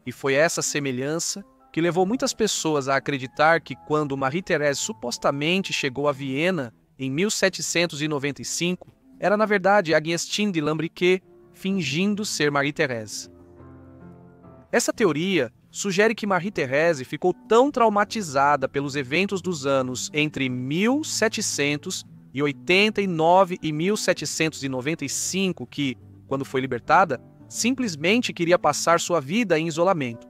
E foi essa semelhança que levou muitas pessoas a acreditar que quando Marie-Thérèse supostamente chegou a Viena em 1795, era na verdade Agnestine de Lambriquet fingindo ser Marie-Thérèse. Essa teoria sugere que Marie-Thérèse ficou tão traumatizada pelos eventos dos anos entre 1789 e 1795 que, quando foi libertada, simplesmente queria passar sua vida em isolamento.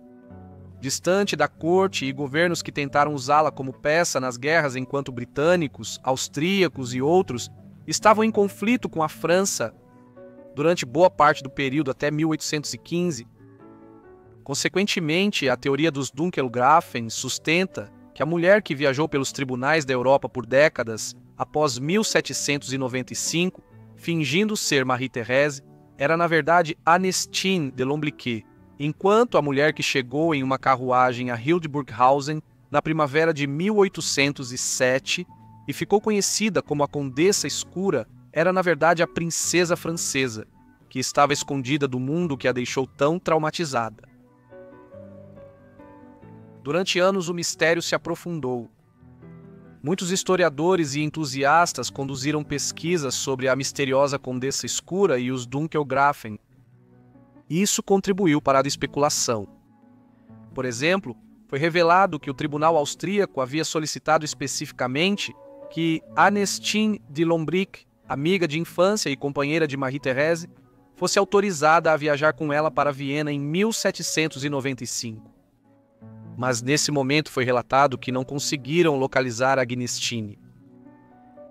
Distante da corte e governos que tentaram usá-la como peça nas guerras enquanto britânicos, austríacos e outros estavam em conflito com a França durante boa parte do período até 1815. Consequentemente, a teoria dos Dunkelgrafen sustenta que a mulher que viajou pelos tribunais da Europa por décadas após 1795, fingindo ser Marie-Thérèse, era na verdade Ernestine de Lombriquet, enquanto a mulher que chegou em uma carruagem a Hildburghausen na primavera de 1807 e ficou conhecida como a Condessa Escura era na verdade a princesa francesa, que estava escondida do mundo que a deixou tão traumatizada. Durante anos o mistério se aprofundou. Muitos historiadores e entusiastas conduziram pesquisas sobre a misteriosa Condessa Escura e os Dunkelgrafen. Isso contribuiu para a especulação. Por exemplo, foi revelado que o tribunal austríaco havia solicitado especificamente que Ernestine de Lombric, amiga de infância e companheira de Marie-Thérèse, fosse autorizada a viajar com ela para Viena em 1795. Mas nesse momento foi relatado que não conseguiram localizar Agnestine.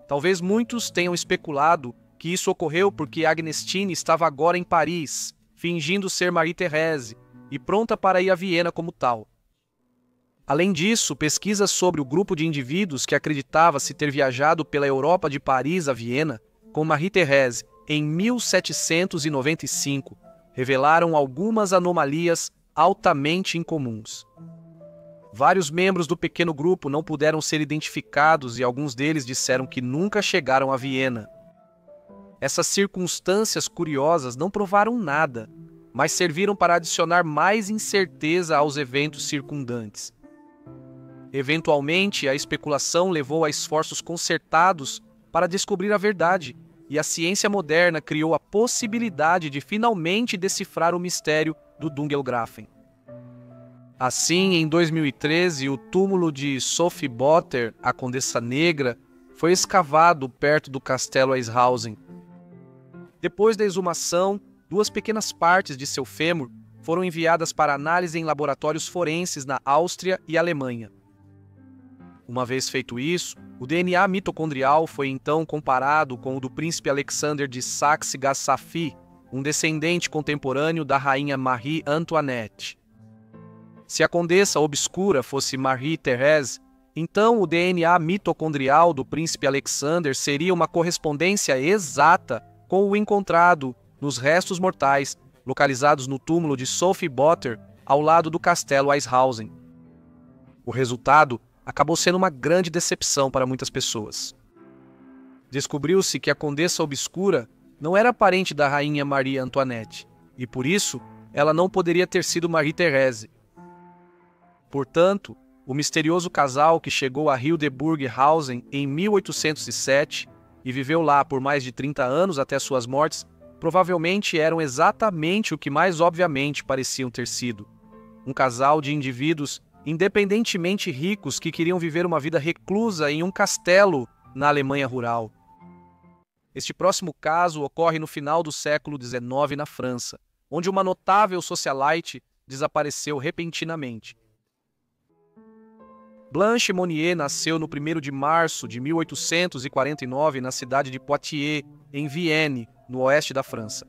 Talvez muitos tenham especulado que isso ocorreu porque Agnestine estava agora em Paris, fingindo ser Marie-Thérèse e pronta para ir a Viena como tal. Além disso, pesquisas sobre o grupo de indivíduos que acreditava-se ter viajado pela Europa de Paris a Viena com Marie-Thérèse em 1795 revelaram algumas anomalias altamente incomuns. Vários membros do pequeno grupo não puderam ser identificados e alguns deles disseram que nunca chegaram a Viena. Essas circunstâncias curiosas não provaram nada, mas serviram para adicionar mais incerteza aos eventos circundantes. Eventualmente, a especulação levou a esforços concertados para descobrir a verdade, e a ciência moderna criou a possibilidade de finalmente decifrar o mistério do Dunkelgrafen. Assim, em 2013, o túmulo de Sophie Botter, a Condessa Negra, foi escavado perto do castelo Eishausen. Depois da exumação, 2 pequenas partes de seu fêmur foram enviadas para análise em laboratórios forenses na Áustria e Alemanha. Uma vez feito isso, o DNA mitocondrial foi então comparado com o do príncipe Alexander de Saxe-Gossafi, um descendente contemporâneo da rainha Marie Antoinette. Se a Condessa Obscura fosse Marie-Thérèse, então o DNA mitocondrial do príncipe Alexander seria uma correspondência exata com o encontrado nos restos mortais localizados no túmulo de Sophie Botter ao lado do castelo Eishausen. O resultado acabou sendo uma grande decepção para muitas pessoas. Descobriu-se que a Condessa Obscura não era parente da rainha Marie Antoinette, e por isso ela não poderia ter sido Marie-Thérèse. Portanto, o misterioso casal que chegou a Hildburghausen em 1807 e viveu lá por mais de 30 anos até suas mortes, provavelmente eram exatamente o que mais obviamente pareciam ter sido: um casal de indivíduos independentemente ricos que queriam viver uma vida reclusa em um castelo na Alemanha rural. Este próximo caso ocorre no final do século XIX na França, onde uma notável socialite desapareceu repentinamente. Blanche Monnier nasceu no 1º de março de 1849 na cidade de Poitiers, em Vienne, no oeste da França.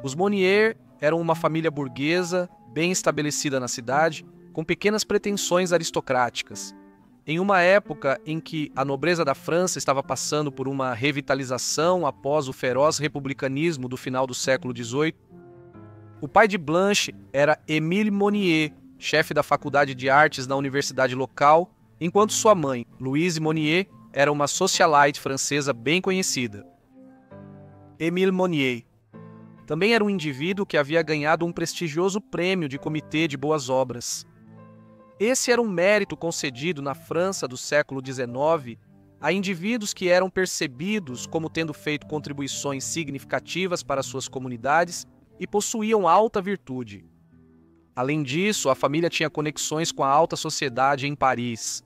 Os Monnier eram uma família burguesa, bem estabelecida na cidade, com pequenas pretensões aristocráticas. Em uma época em que a nobreza da França estava passando por uma revitalização após o feroz republicanismo do final do século XVIII, o pai de Blanche era Émile Monnier, chefe da Faculdade de Artes na universidade local, enquanto sua mãe, Louise Monnier, era uma socialite francesa bem conhecida. Émile Monnier também era um indivíduo que havia ganhado um prestigioso prêmio de Comitê de Boas Obras. Esse era um mérito concedido na França do século XIX a indivíduos que eram percebidos como tendo feito contribuições significativas para suas comunidades e possuíam alta virtude. Além disso, a família tinha conexões com a alta sociedade em Paris.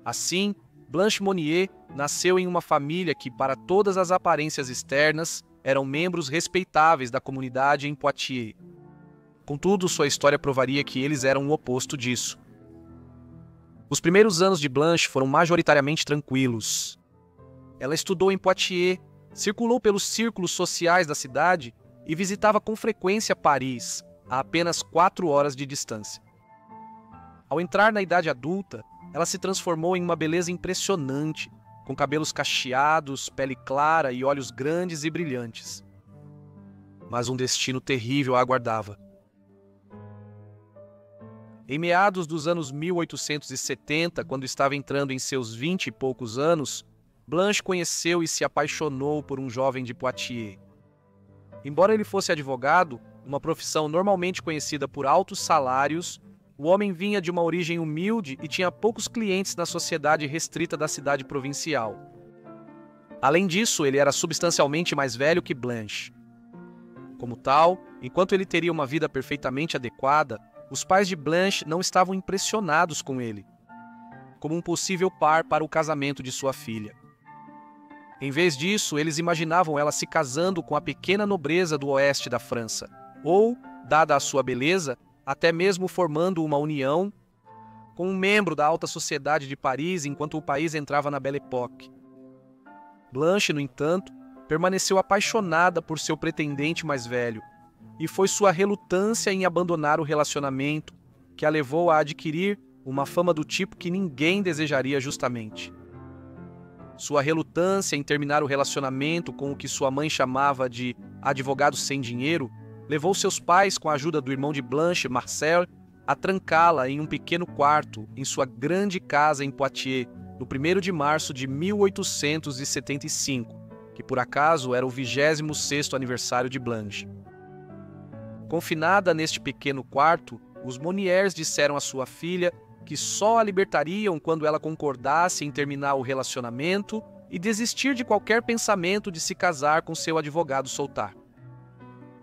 Assim, Blanche Monnier nasceu em uma família que, para todas as aparências externas, eram membros respeitáveis da comunidade em Poitiers. Contudo, sua história provaria que eles eram o oposto disso. Os primeiros anos de Blanche foram majoritariamente tranquilos. Ela estudou em Poitiers, circulou pelos círculos sociais da cidade e visitava com frequência Paris, a apenas 4 horas de distância. Ao entrar na idade adulta, ela se transformou em uma beleza impressionante, com cabelos cacheados, pele clara e olhos grandes e brilhantes. Mas um destino terrível a aguardava. Em meados dos anos 1870, quando estava entrando em seus 20 e poucos anos, Blanche conheceu e se apaixonou por um jovem de Poitiers. Embora ele fosse advogado, uma profissão normalmente conhecida por altos salários, o homem vinha de uma origem humilde e tinha poucos clientes na sociedade restrita da cidade provincial. Além disso, ele era substancialmente mais velho que Blanche. Como tal, enquanto ele teria uma vida perfeitamente adequada, os pais de Blanche não estavam impressionados com ele, como um possível par para o casamento de sua filha. Em vez disso, eles imaginavam ela se casando com a pequena nobreza do oeste da França, ou, dada a sua beleza, até mesmo formando uma união com um membro da alta sociedade de Paris enquanto o país entrava na Belle Époque. Blanche, no entanto, permaneceu apaixonada por seu pretendente mais velho, e foi sua relutância em abandonar o relacionamento que a levou a adquirir uma fama do tipo que ninguém desejaria justamente. Sua relutância em terminar o relacionamento com o que sua mãe chamava de advogado sem dinheiro levou seus pais, com a ajuda do irmão de Blanche, Marcel, a trancá-la em um pequeno quarto em sua grande casa em Poitiers, no 1º de março de 1875, que por acaso era o 26º aniversário de Blanche. Confinada neste pequeno quarto, os Monniers disseram à sua filha que só a libertariam quando ela concordasse em terminar o relacionamento e desistir de qualquer pensamento de se casar com seu advogado Soutard.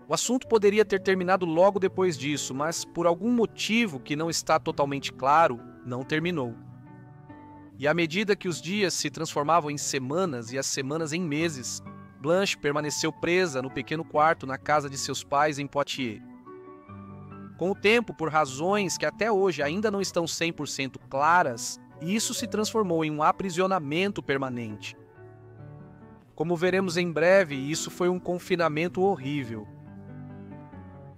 O assunto poderia ter terminado logo depois disso, mas por algum motivo que não está totalmente claro, não terminou. E à medida que os dias se transformavam em semanas e as semanas em meses, Blanche permaneceu presa no pequeno quarto na casa de seus pais em Poitiers. Com o tempo, por razões que até hoje ainda não estão 100% claras, isso se transformou em um aprisionamento permanente. Como veremos em breve, isso foi um confinamento horrível.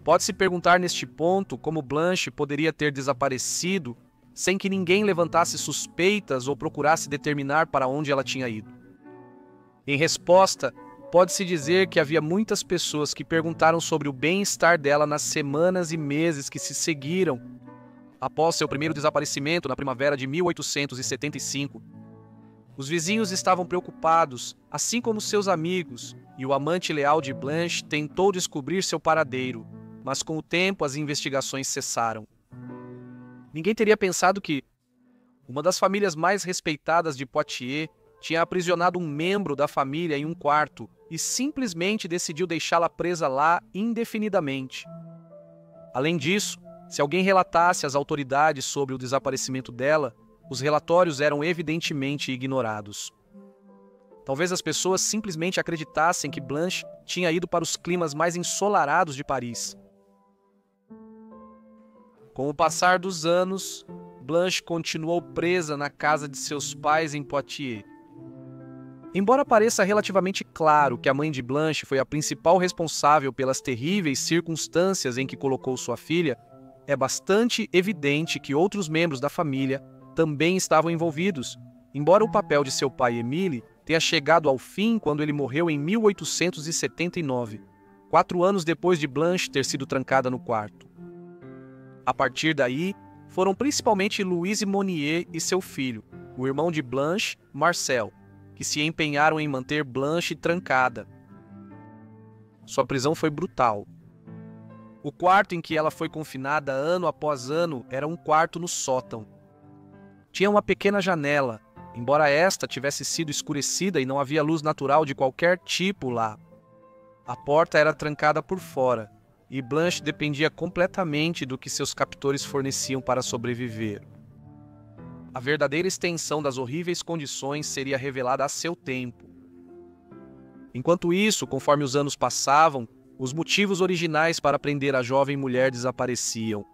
Pode-se perguntar neste ponto como Blanche poderia ter desaparecido sem que ninguém levantasse suspeitas ou procurasse determinar para onde ela tinha ido. Em resposta, pode-se dizer que havia muitas pessoas que perguntaram sobre o bem-estar dela nas semanas e meses que se seguiram após seu primeiro desaparecimento na primavera de 1875. Os vizinhos estavam preocupados, assim como seus amigos, e o amante leal de Blanche tentou descobrir seu paradeiro, mas com o tempo as investigações cessaram. Ninguém teria pensado que uma das famílias mais respeitadas de Poitiers tinha aprisionado um membro da família em um quarto e simplesmente decidiu deixá-la presa lá indefinidamente. Além disso, se alguém relatasse às autoridades sobre o desaparecimento dela, os relatórios eram evidentemente ignorados. Talvez as pessoas simplesmente acreditassem que Blanche tinha ido para os climas mais ensolarados de Paris. Com o passar dos anos, Blanche continuou presa na casa de seus pais em Poitiers. Embora pareça relativamente claro que a mãe de Blanche foi a principal responsável pelas terríveis circunstâncias em que colocou sua filha, é bastante evidente que outros membros da família também estavam envolvidos, embora o papel de seu pai Émile tenha chegado ao fim quando ele morreu em 1879, 4 anos depois de Blanche ter sido trancada no quarto. A partir daí, foram principalmente Louise Monnier e seu filho, o irmão de Blanche, Marcel, que se empenharam em manter Blanche trancada. Sua prisão foi brutal. O quarto em que ela foi confinada ano após ano era um quarto no sótão. Tinha uma pequena janela, embora esta tivesse sido escurecida e não havia luz natural de qualquer tipo lá. A porta era trancada por fora, e Blanche dependia completamente do que seus captores forneciam para sobreviver. A verdadeira extensão das horríveis condições seria revelada a seu tempo. Enquanto isso, conforme os anos passavam, os motivos originais para prender a jovem mulher desapareciam.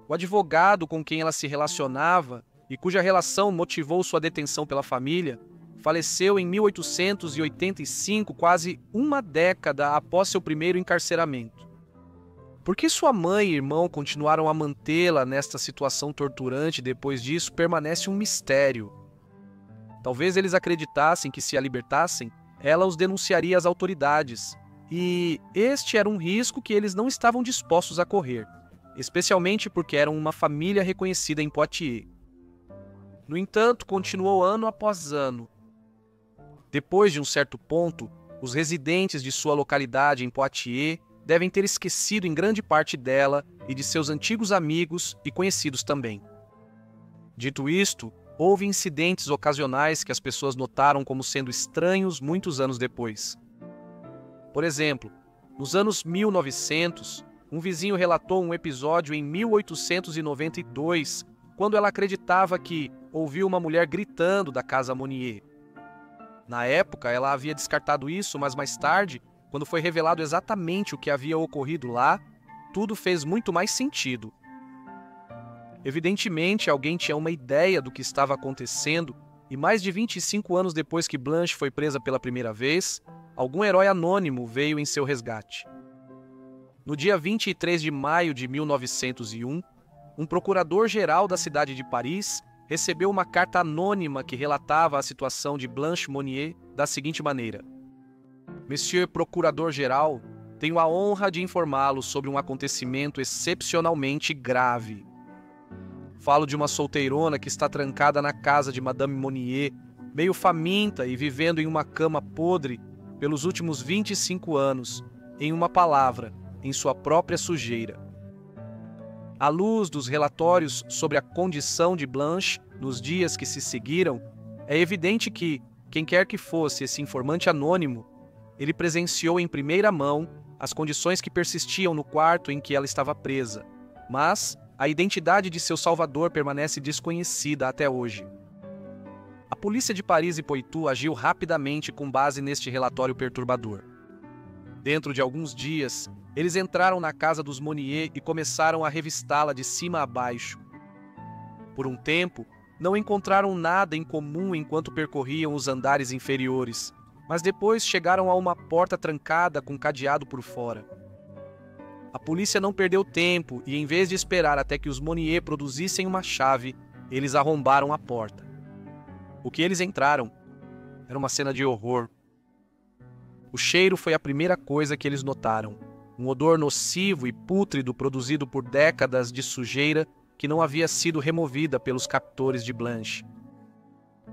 O advogado com quem ela se relacionava e cuja relação motivou sua detenção pela família, faleceu em 1885, quase uma década após seu primeiro encarceramento. Por que sua mãe e irmão continuaram a mantê-la nesta situação torturante depois disso permanece um mistério. Talvez eles acreditassem que, se a libertassem, ela os denunciaria às autoridades, e este era um risco que eles não estavam dispostos a correr, especialmente porque eram uma família reconhecida em Poitiers. No entanto, continuou ano após ano. Depois de um certo ponto, os residentes de sua localidade em Poitiers devem ter esquecido em grande parte dela e de seus antigos amigos e conhecidos também. Dito isto, houve incidentes ocasionais que as pessoas notaram como sendo estranhos muitos anos depois. Por exemplo, nos anos 1900, um vizinho relatou um episódio em 1892, quando ela acreditava que ouviu uma mulher gritando da casa Monnier. Na época, ela havia descartado isso, mas mais tarde, quando foi revelado exatamente o que havia ocorrido lá, tudo fez muito mais sentido. Evidentemente, alguém tinha uma ideia do que estava acontecendo, e mais de 25 anos depois que Blanche foi presa pela primeira vez, algum herói anônimo veio em seu resgate. No dia 23 de maio de 1901, um procurador-geral da cidade de Paris recebeu uma carta anônima que relatava a situação de Blanche Monnier da seguinte maneira: Monsieur Procurador-Geral, tenho a honra de informá-lo sobre um acontecimento excepcionalmente grave. Falo de uma solteirona que está trancada na casa de Madame Monnier, meio faminta e vivendo em uma cama podre pelos últimos 25 anos, em uma palavra, em sua própria sujeira. À luz dos relatórios sobre a condição de Blanche nos dias que se seguiram, é evidente que, quem quer que fosse esse informante anônimo, ele presenciou em primeira mão as condições que persistiam no quarto em que ela estava presa, mas a identidade de seu salvador permanece desconhecida até hoje. A polícia de Paris e Poitou agiu rapidamente com base neste relatório perturbador. Dentro de alguns dias, eles entraram na casa dos Monnier e começaram a revistá-la de cima a baixo. Por um tempo, não encontraram nada em comum enquanto percorriam os andares inferiores, mas depois chegaram a uma porta trancada com cadeado por fora. A polícia não perdeu tempo e, em vez de esperar até que os Monnier produzissem uma chave, eles arrombaram a porta. O que eles entraram era uma cena de horror. O cheiro foi a primeira coisa que eles notaram. Um odor nocivo e pútrido produzido por décadas de sujeira que não havia sido removida pelos captores de Blanche.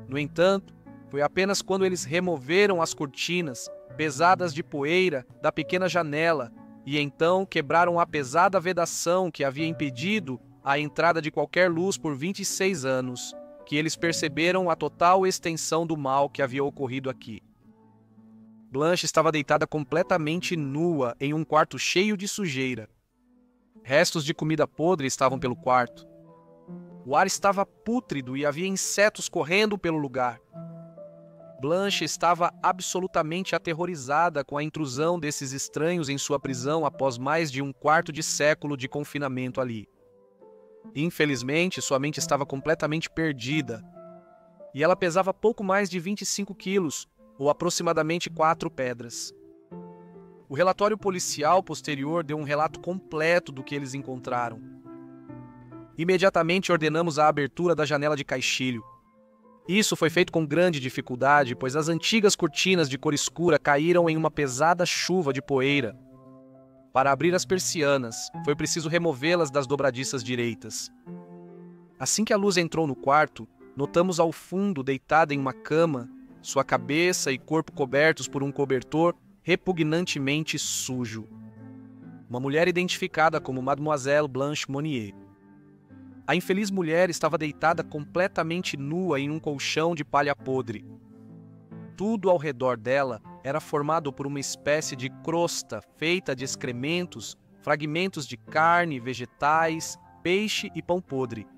No entanto, foi apenas quando eles removeram as cortinas, pesadas de poeira, da pequena janela e então quebraram a pesada vedação que havia impedido a entrada de qualquer luz por 26 anos, que eles perceberam a total extensão do mal que havia ocorrido aqui. Blanche estava deitada completamente nua em um quarto cheio de sujeira. Restos de comida podre estavam pelo quarto. O ar estava pútrido e havia insetos correndo pelo lugar. Blanche estava absolutamente aterrorizada com a intrusão desses estranhos em sua prisão após mais de um quarto de século de confinamento ali. Infelizmente, sua mente estava completamente perdida. E ela pesava pouco mais de 25 quilos, ou aproximadamente 4 pedras. O relatório policial posterior deu um relato completo do que eles encontraram. Imediatamente ordenamos a abertura da janela de caixilho. Isso foi feito com grande dificuldade, pois as antigas cortinas de cor escura caíram em uma pesada chuva de poeira. Para abrir as persianas, foi preciso removê-las das dobradiças direitas. Assim que a luz entrou no quarto, notamos ao fundo, deitada em uma cama, sua cabeça e corpo cobertos por um cobertor repugnantemente sujo. Uma mulher identificada como Mademoiselle Blanche Monnier. A infeliz mulher estava deitada completamente nua em um colchão de palha podre. Tudo ao redor dela era formado por uma espécie de crosta feita de excrementos, fragmentos de carne, vegetais, peixe e pão podre.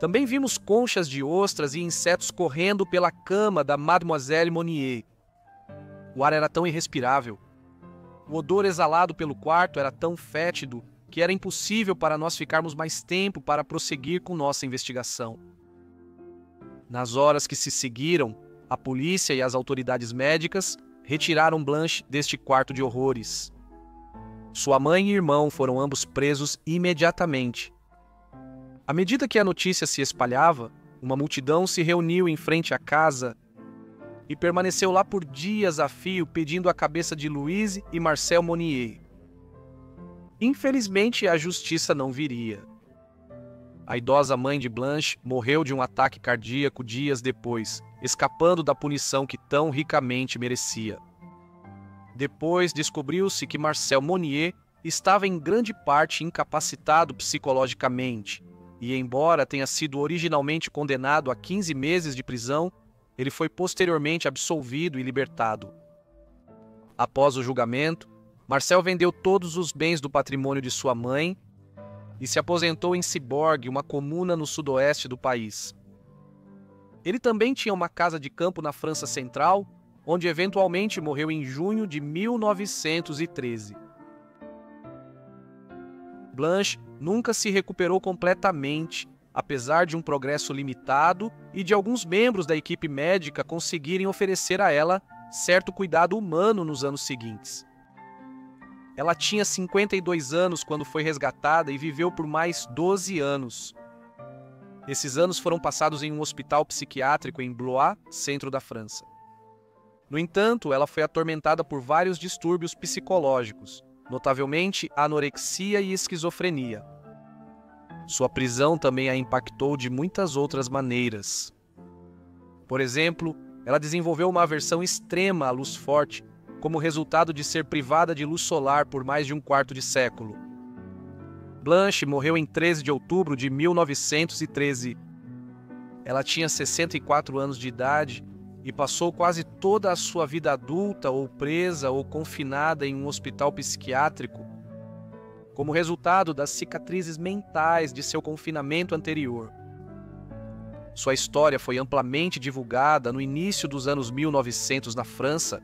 Também vimos conchas de ostras e insetos correndo pela cama da Mademoiselle Monnier. O ar era tão irrespirável. O odor exalado pelo quarto era tão fétido que era impossível para nós ficarmos mais tempo para prosseguir com nossa investigação. Nas horas que se seguiram, a polícia e as autoridades médicas retiraram Blanche deste quarto de horrores. Sua mãe e irmão foram ambos presos imediatamente. À medida que a notícia se espalhava, uma multidão se reuniu em frente à casa e permaneceu lá por dias a fio pedindo a cabeça de Louise e Marcel Monnier. Infelizmente, a justiça não viria. A idosa mãe de Blanche morreu de um ataque cardíaco dias depois, escapando da punição que tão ricamente merecia. Depois descobriu-se que Marcel Monnier estava em grande parte incapacitado psicologicamente, e embora tenha sido originalmente condenado a 15 meses de prisão, ele foi posteriormente absolvido e libertado. Após o julgamento, Marcel vendeu todos os bens do patrimônio de sua mãe e se aposentou em Ciborgue, uma comuna no sudoeste do país. Ele também tinha uma casa de campo na França Central, onde eventualmente morreu em junho de 1913. Blanche nunca se recuperou completamente, apesar de um progresso limitado e de alguns membros da equipe médica conseguirem oferecer a ela certo cuidado humano nos anos seguintes. Ela tinha 52 anos quando foi resgatada e viveu por mais 12 anos. Esses anos foram passados em um hospital psiquiátrico em Blois, centro da França. No entanto, ela foi atormentada por vários distúrbios psicológicos, notavelmente anorexia e esquizofrenia. Sua prisão também a impactou de muitas outras maneiras. Por exemplo, ela desenvolveu uma aversão extrema à luz forte, como resultado de ser privada de luz solar por mais de um quarto de século. Blanche morreu em 13 de outubro de 1913. Ela tinha 64 anos de idade e passou quase toda a sua vida adulta ou presa ou confinada em um hospital psiquiátrico, como resultado das cicatrizes mentais de seu confinamento anterior. Sua história foi amplamente divulgada no início dos anos 1900 na França,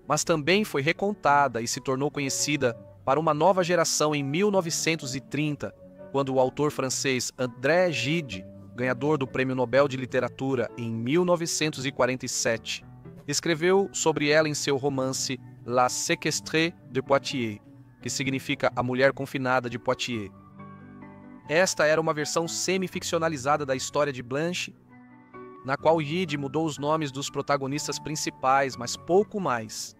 mas também foi recontada e se tornou conhecida para uma nova geração em 1930, quando o autor francês André Gide, ganhador do Prêmio Nobel de Literatura em 1947, escreveu sobre ela em seu romance La Séquestrée de Poitiers, que significa A Mulher Confinada de Poitiers. Esta era uma versão semi-ficcionalizada da história de Blanche, na qual Gide mudou os nomes dos protagonistas principais, mas pouco mais.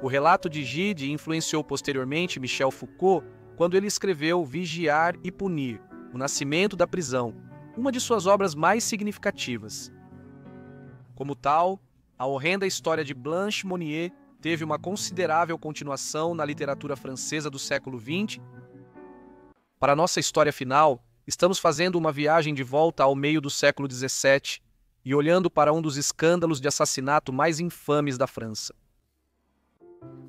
O relato de Gide influenciou posteriormente Michel Foucault quando ele escreveu Vigiar e Punir, O Nascimento da Prisão, uma de suas obras mais significativas. Como tal, a horrenda história de Blanche Monnier teve uma considerável continuação na literatura francesa do século XX. Para nossa história final, estamos fazendo uma viagem de volta ao meio do século XVII e olhando para um dos escândalos de assassinato mais infames da França.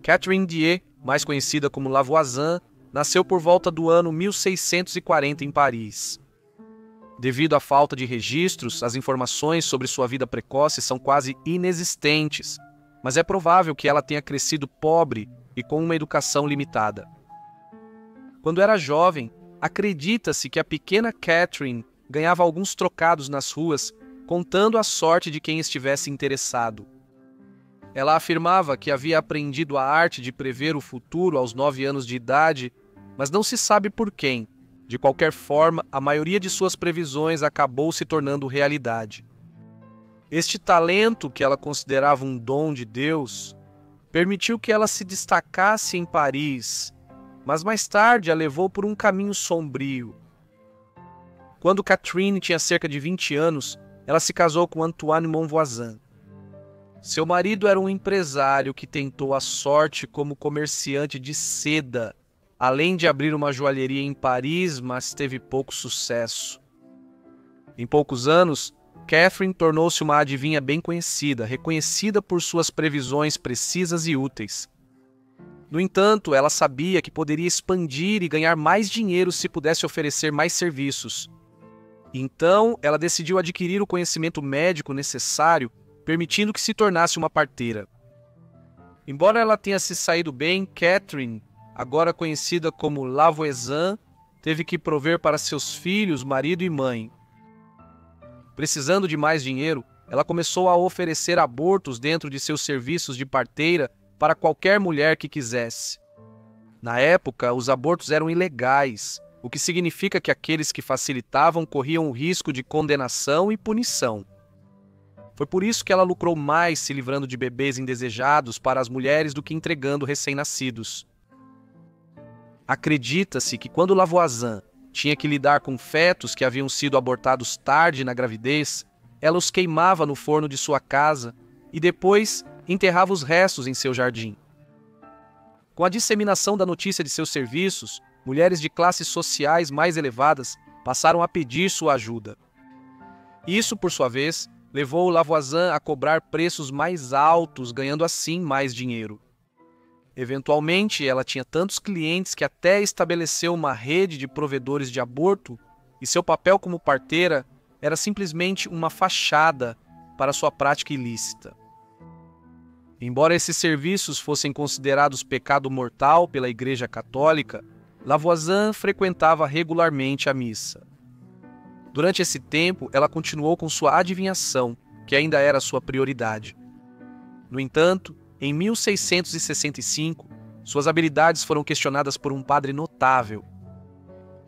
Catherine Dier, mais conhecida como Lavoisin, nasceu por volta do ano 1640 em Paris. Devido à falta de registros, as informações sobre sua vida precoce são quase inexistentes, mas é provável que ela tenha crescido pobre e com uma educação limitada. Quando era jovem, acredita-se que a pequena Catherine ganhava alguns trocados nas ruas, contando a sorte de quem estivesse interessado. Ela afirmava que havia aprendido a arte de prever o futuro aos 9 anos de idade, mas não se sabe por quem. De qualquer forma, a maioria de suas previsões acabou se tornando realidade. Este talento, que ela considerava um dom de Deus, permitiu que ela se destacasse em Paris, mas mais tarde a levou por um caminho sombrio. Quando Catherine tinha cerca de 20 anos, ela se casou com Antoine Monvoisin. Seu marido era um empresário que tentou a sorte como comerciante de seda, além de abrir uma joalheria em Paris, mas teve pouco sucesso. Em poucos anos, Catherine tornou-se uma adivinha bem conhecida, reconhecida por suas previsões precisas e úteis. No entanto, ela sabia que poderia expandir e ganhar mais dinheiro se pudesse oferecer mais serviços. Então, ela decidiu adquirir o conhecimento médico necessário, permitindo que se tornasse uma parteira. Embora ela tenha se saído bem, Catherine, agora conhecida como Lavoisin, teve que prover para seus filhos, marido e mãe. Precisando de mais dinheiro, ela começou a oferecer abortos dentro de seus serviços de parteira para qualquer mulher que quisesse. Na época, os abortos eram ilegais, o que significa que aqueles que facilitavam corriam o risco de condenação e punição. Foi por isso que ela lucrou mais se livrando de bebês indesejados para as mulheres do que entregando recém-nascidos. Acredita-se que quando Lavoisin tinha que lidar com fetos que haviam sido abortados tarde na gravidez, ela os queimava no forno de sua casa e depois enterrava os restos em seu jardim. Com a disseminação da notícia de seus serviços, mulheres de classes sociais mais elevadas passaram a pedir sua ajuda. Isso, por sua vez, levou Lavoisin a cobrar preços mais altos, ganhando assim mais dinheiro. Eventualmente, ela tinha tantos clientes que até estabeleceu uma rede de provedores de aborto, e seu papel como parteira era simplesmente uma fachada para sua prática ilícita. Embora esses serviços fossem considerados pecado mortal pela Igreja Católica, Lavoisin frequentava regularmente a missa. Durante esse tempo, ela continuou com sua adivinhação, que ainda era sua prioridade. No entanto, em 1665, Suas habilidades foram questionadas por um padre notável.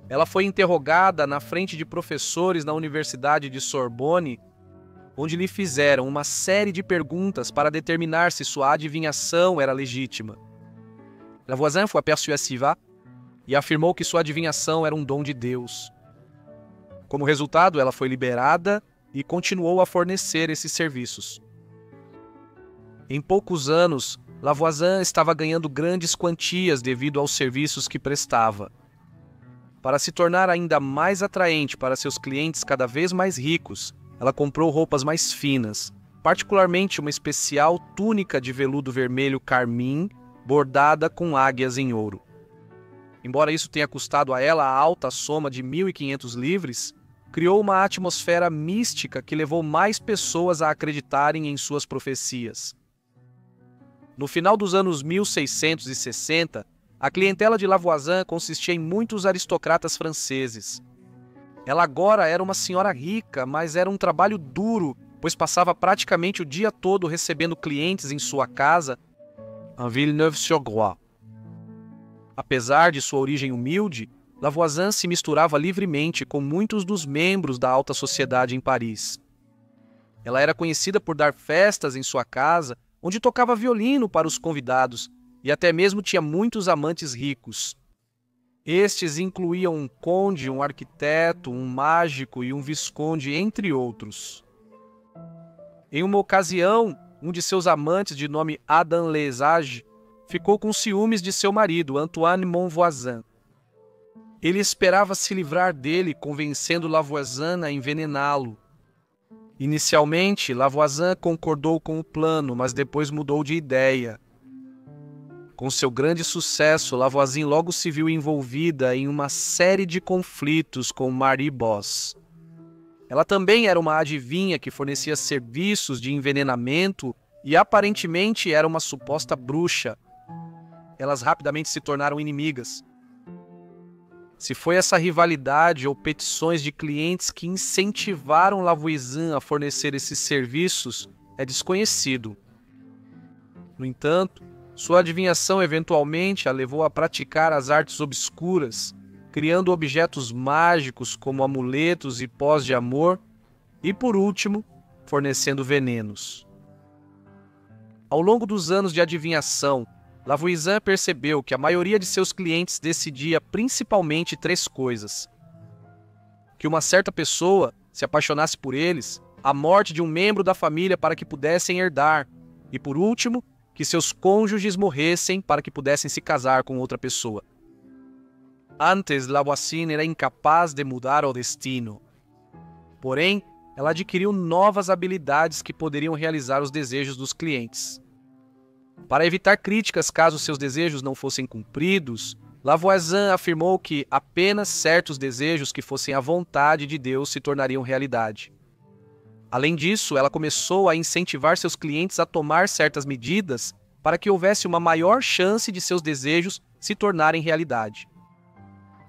Ela foi interrogada na frente de professores na Universidade de Sorbonne, onde lhe fizeram uma série de perguntas para determinar se sua adivinhação era legítima. Lavoisin foi persuasiva e afirmou que sua adivinhação era um dom de Deus. Como resultado, ela foi liberada e continuou a fornecer esses serviços. Em poucos anos, Lavoisin estava ganhando grandes quantias devido aos serviços que prestava. Para se tornar ainda mais atraente para seus clientes cada vez mais ricos, ela comprou roupas mais finas, particularmente uma especial túnica de veludo vermelho carmim, bordada com águias em ouro. Embora isso tenha custado a ela a alta soma de 1.500 livres, criou uma atmosfera mística que levou mais pessoas a acreditarem em suas profecias. No final dos anos 1660, a clientela de Lavoisin consistia em muitos aristocratas franceses. Ela agora era uma senhora rica, mas era um trabalho duro, pois passava praticamente o dia todo recebendo clientes em sua casa em Villeneuve-sur-Groix. Apesar de sua origem humilde, Lavoisin se misturava livremente com muitos dos membros da alta sociedade em Paris. Ela era conhecida por dar festas em sua casa, onde tocava violino para os convidados, e até mesmo tinha muitos amantes ricos. Estes incluíam um conde, um arquiteto, um mágico e um visconde, entre outros. Em uma ocasião, um de seus amantes, de nome Adam Lesage, ficou com ciúmes de seu marido, Antoine Monvoisin. Ele esperava se livrar dele, convencendo Lavoisin a envenená-lo. Inicialmente, Lavoisin concordou com o plano, mas depois mudou de ideia. Com seu grande sucesso, Lavoisin logo se viu envolvida em uma série de conflitos com Marie Bosse. Ela também era uma adivinha que fornecia serviços de envenenamento e aparentemente era uma suposta bruxa. Elas rapidamente se tornaram inimigas. Se foi essa rivalidade ou petições de clientes que incentivaram Lavoisin a fornecer esses serviços, é desconhecido. No entanto, sua adivinhação eventualmente a levou a praticar as artes obscuras, criando objetos mágicos como amuletos e pós de amor, e por último, fornecendo venenos. Ao longo dos anos de adivinhação, Lavoisin percebeu que a maioria de seus clientes decidia principalmente 3 coisas: que uma certa pessoa se apaixonasse por eles, a morte de um membro da família para que pudessem herdar, e por último, que seus cônjuges morressem para que pudessem se casar com outra pessoa. Antes, Lavoisin era incapaz de mudar o destino. Porém, ela adquiriu novas habilidades que poderiam realizar os desejos dos clientes. Para evitar críticas caso seus desejos não fossem cumpridos, Lavoisin afirmou que apenas certos desejos que fossem à vontade de Deus se tornariam realidade. Além disso, ela começou a incentivar seus clientes a tomar certas medidas para que houvesse uma maior chance de seus desejos se tornarem realidade.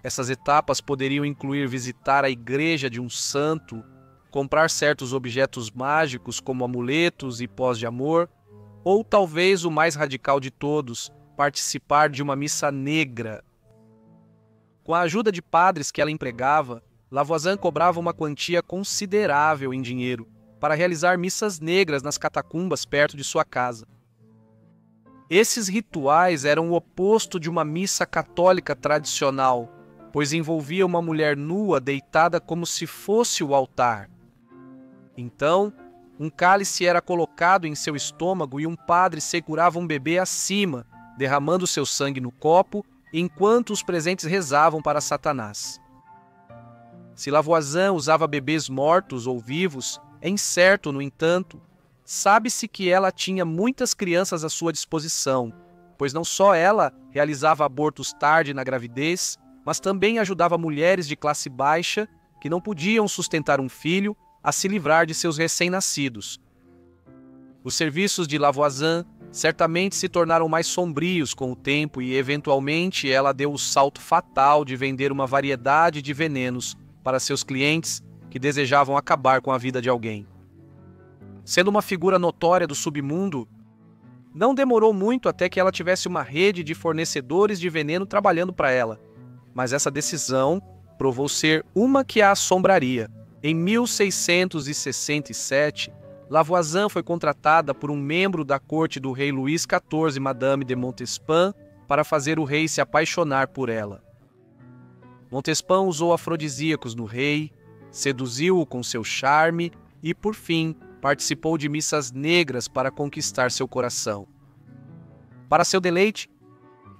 Essas etapas poderiam incluir visitar a igreja de um santo, comprar certos objetos mágicos como amuletos e pós de amor, ou talvez o mais radical de todos, participar de uma missa negra. Com a ajuda de padres que ela empregava, Lavoisin cobrava uma quantia considerável em dinheiro para realizar missas negras nas catacumbas perto de sua casa. Esses rituais eram o oposto de uma missa católica tradicional, pois envolvia uma mulher nua deitada como se fosse o altar. Então, um cálice era colocado em seu estômago e um padre segurava um bebê acima, derramando seu sangue no copo, enquanto os presentes rezavam para Satanás. Se Lavoisin usava bebês mortos ou vivos, é incerto, no entanto. Sabe-se que ela tinha muitas crianças à sua disposição, pois não só ela realizava abortos tarde na gravidez, mas também ajudava mulheres de classe baixa que não podiam sustentar um filho a se livrar de seus recém-nascidos. Os serviços de Lavoisin certamente se tornaram mais sombrios com o tempo e, eventualmente, ela deu o salto fatal de vender uma variedade de venenos para seus clientes que desejavam acabar com a vida de alguém. Sendo uma figura notória do submundo, Não demorou muito até que ela tivesse uma rede de fornecedores de veneno trabalhando para ela, mas essa decisão provou ser uma que a assombraria. Em 1667, Lavoisin foi contratada por um membro da corte do rei Luís XIV, Madame de Montespan, para fazer o rei se apaixonar por ela. Montespan usou afrodisíacos no rei, seduziu-o com seu charme e, por fim, participou de missas negras para conquistar seu coração. Para seu deleite,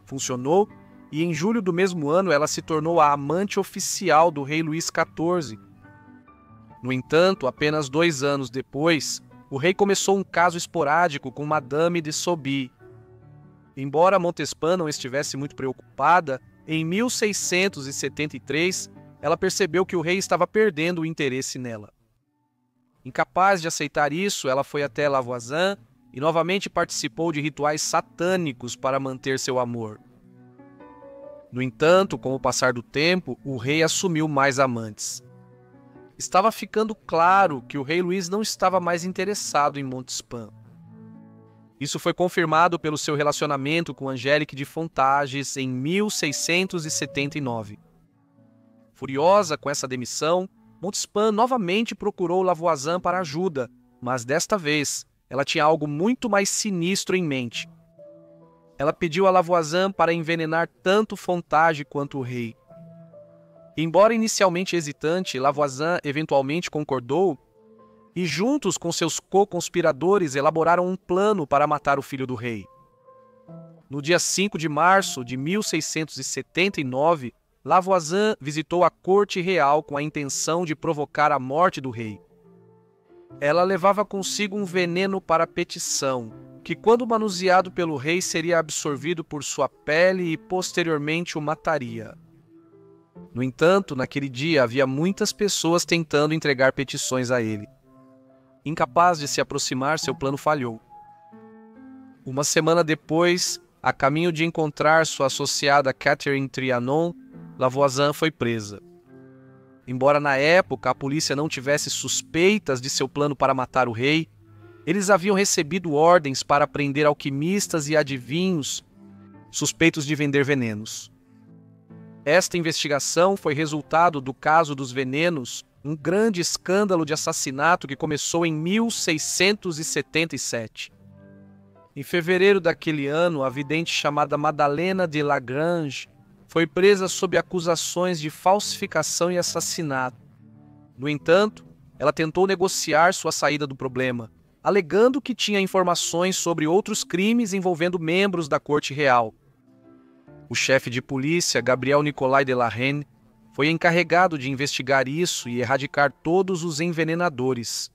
funcionou e em julho do mesmo ano ela se tornou a amante oficial do rei Luís XIV. No entanto, apenas 2 anos depois, o rei começou um caso esporádico com Madame de Soubise. Embora Montespan não estivesse muito preocupada, em 1673 ela percebeu que o rei estava perdendo o interesse nela. Incapaz de aceitar isso, ela foi até Lavoisin e novamente participou de rituais satânicos para manter seu amor. No entanto, com o passar do tempo, o rei assumiu mais amantes. Estava ficando claro que o rei Luís não estava mais interessado em Montespan. Isso foi confirmado pelo seu relacionamento com Angélique de Fontages em 1679. Furiosa com essa demissão, Montespan novamente procurou Lavoisin para ajuda, mas desta vez ela tinha algo muito mais sinistro em mente. Ela pediu a Lavoisin para envenenar tanto Fontage quanto o rei. Embora inicialmente hesitante, Lavoisin eventualmente concordou e, juntos com seus co-conspiradores, elaboraram um plano para matar o filho do rei. No dia 5 de março de 1679, Lavoisin visitou a corte real com a intenção de provocar a morte do rei. Ela levava consigo um veneno para petição, que quando manuseado pelo rei seria absorvido por sua pele e posteriormente o mataria. No entanto, naquele dia havia muitas pessoas tentando entregar petições a ele. Incapaz de se aproximar, seu plano falhou. Uma semana depois, a caminho de encontrar sua associada Catherine Trianon, Lavoisin foi presa. Embora na época a polícia não tivesse suspeitas de seu plano para matar o rei, eles haviam recebido ordens para prender alquimistas e adivinhos suspeitos de vender venenos. Esta investigação foi resultado do caso dos venenos, um grande escândalo de assassinato que começou em 1677. Em fevereiro daquele ano, a vidente chamada Madalena de Lagrange foi presa sob acusações de falsificação e assassinato. No entanto, ela tentou negociar sua saída do problema, alegando que tinha informações sobre outros crimes envolvendo membros da corte real. O chefe de polícia, Gabriel Nicolai de la Reine, foi encarregado de investigar isso e erradicar todos os envenenadores.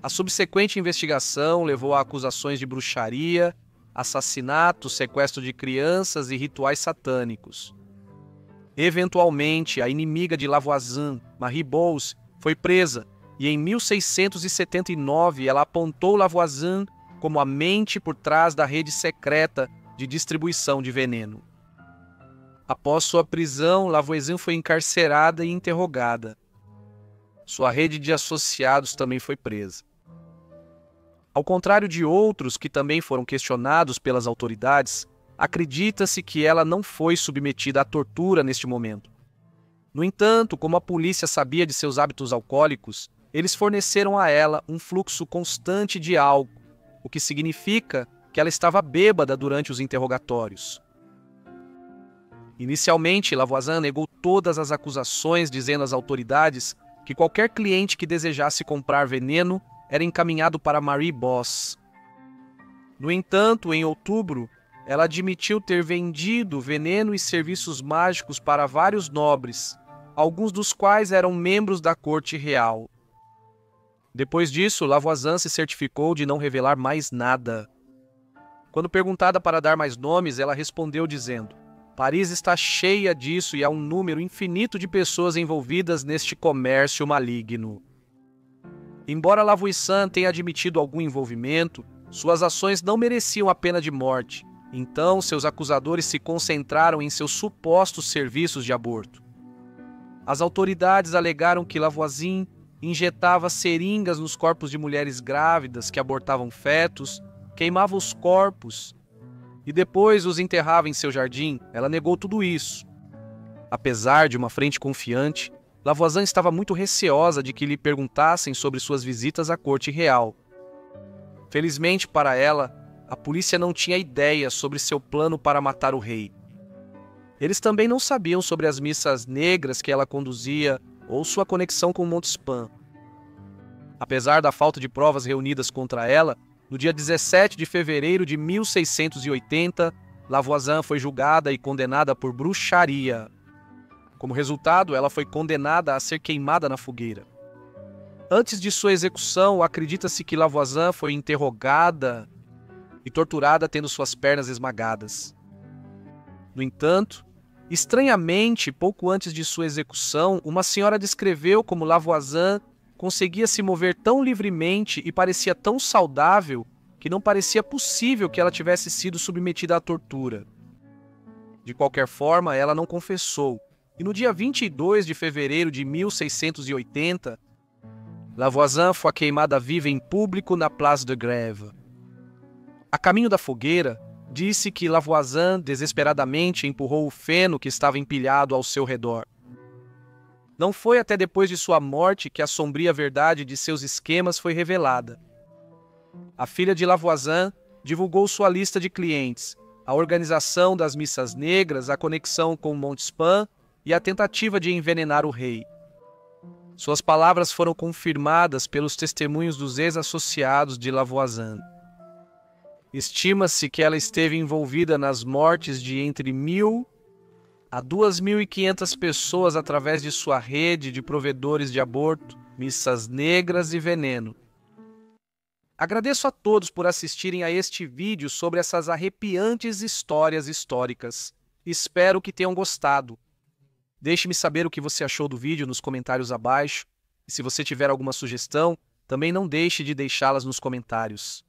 A subsequente investigação levou a acusações de bruxaria, assassinato, sequestro de crianças e rituais satânicos. Eventualmente, a inimiga de Lavoisin, Marie Bouze, foi presa e em 1679 ela apontou Lavoisin como a mente por trás da rede secreta de distribuição de veneno. Após sua prisão, Lavoisin foi encarcerada e interrogada. Sua rede de associados também foi presa. Ao contrário de outros que também foram questionados pelas autoridades, acredita-se que ela não foi submetida à tortura neste momento. No entanto, como a polícia sabia de seus hábitos alcoólicos, eles forneceram a ela um fluxo constante de álcool, o que significa que ela estava bêbada durante os interrogatórios. Inicialmente, Lavoisin negou todas as acusações, dizendo às autoridades que qualquer cliente que desejasse comprar veneno era encaminhado para Marie Bouze. No entanto, em outubro, ela admitiu ter vendido veneno e serviços mágicos para vários nobres, alguns dos quais eram membros da corte real. Depois disso, Lavoisin se certificou de não revelar mais nada. Quando perguntada para dar mais nomes, ela respondeu dizendo: Paris está cheia disso e há um número infinito de pessoas envolvidas neste comércio maligno. Embora Lavoisin tenha admitido algum envolvimento, suas ações não mereciam a pena de morte. Então, seus acusadores se concentraram em seus supostos serviços de aborto. As autoridades alegaram que Lavoisin injetava seringas nos corpos de mulheres grávidas que abortavam fetos, queimava os corpos e depois os enterrava em seu jardim, ela negou tudo isso. Apesar de uma frente confiante, Lavoisier estava muito receosa de que lhe perguntassem sobre suas visitas à corte real. Felizmente para ela, a polícia não tinha ideia sobre seu plano para matar o rei. Eles também não sabiam sobre as missas negras que ela conduzia ou sua conexão com Montespan. Apesar da falta de provas reunidas contra ela, no dia 17 de fevereiro de 1680, Lavoisier foi julgada e condenada por bruxaria. Como resultado, ela foi condenada a ser queimada na fogueira. Antes de sua execução, acredita-se que Lavoisier foi interrogada e torturada tendo suas pernas esmagadas. No entanto, estranhamente, pouco antes de sua execução, uma senhora descreveu como Lavoisier conseguia se mover tão livremente e parecia tão saudável que não parecia possível que ela tivesse sido submetida à tortura. De qualquer forma, ela não confessou, e no dia 22 de fevereiro de 1680, Lavoisier foi queimada viva em público na Place de Grève. A caminho da fogueira, disse que Lavoisier desesperadamente empurrou o feno que estava empilhado ao seu redor. Não foi até depois de sua morte que a sombria verdade de seus esquemas foi revelada. A filha de Lavoisier divulgou sua lista de clientes, a organização das missas negras, a conexão com Montespan e a tentativa de envenenar o rei. Suas palavras foram confirmadas pelos testemunhos dos ex-associados de Lavoisier. Estima-se que ela esteve envolvida nas mortes de entre 1.000 a 2.500 pessoas através de sua rede de provedores de aborto, missas negras e veneno. Agradeço a todos por assistirem a este vídeo sobre essas arrepiantes histórias históricas. Espero que tenham gostado. Deixe-me saber o que você achou do vídeo nos comentários abaixo. E se você tiver alguma sugestão, também não deixe de deixá-las nos comentários.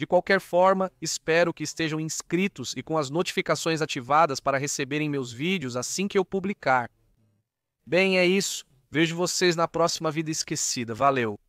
De qualquer forma, espero que estejam inscritos e com as notificações ativadas para receberem meus vídeos assim que eu publicar. Bem, é isso. Vejo vocês na próxima Vida Esquecida. Valeu!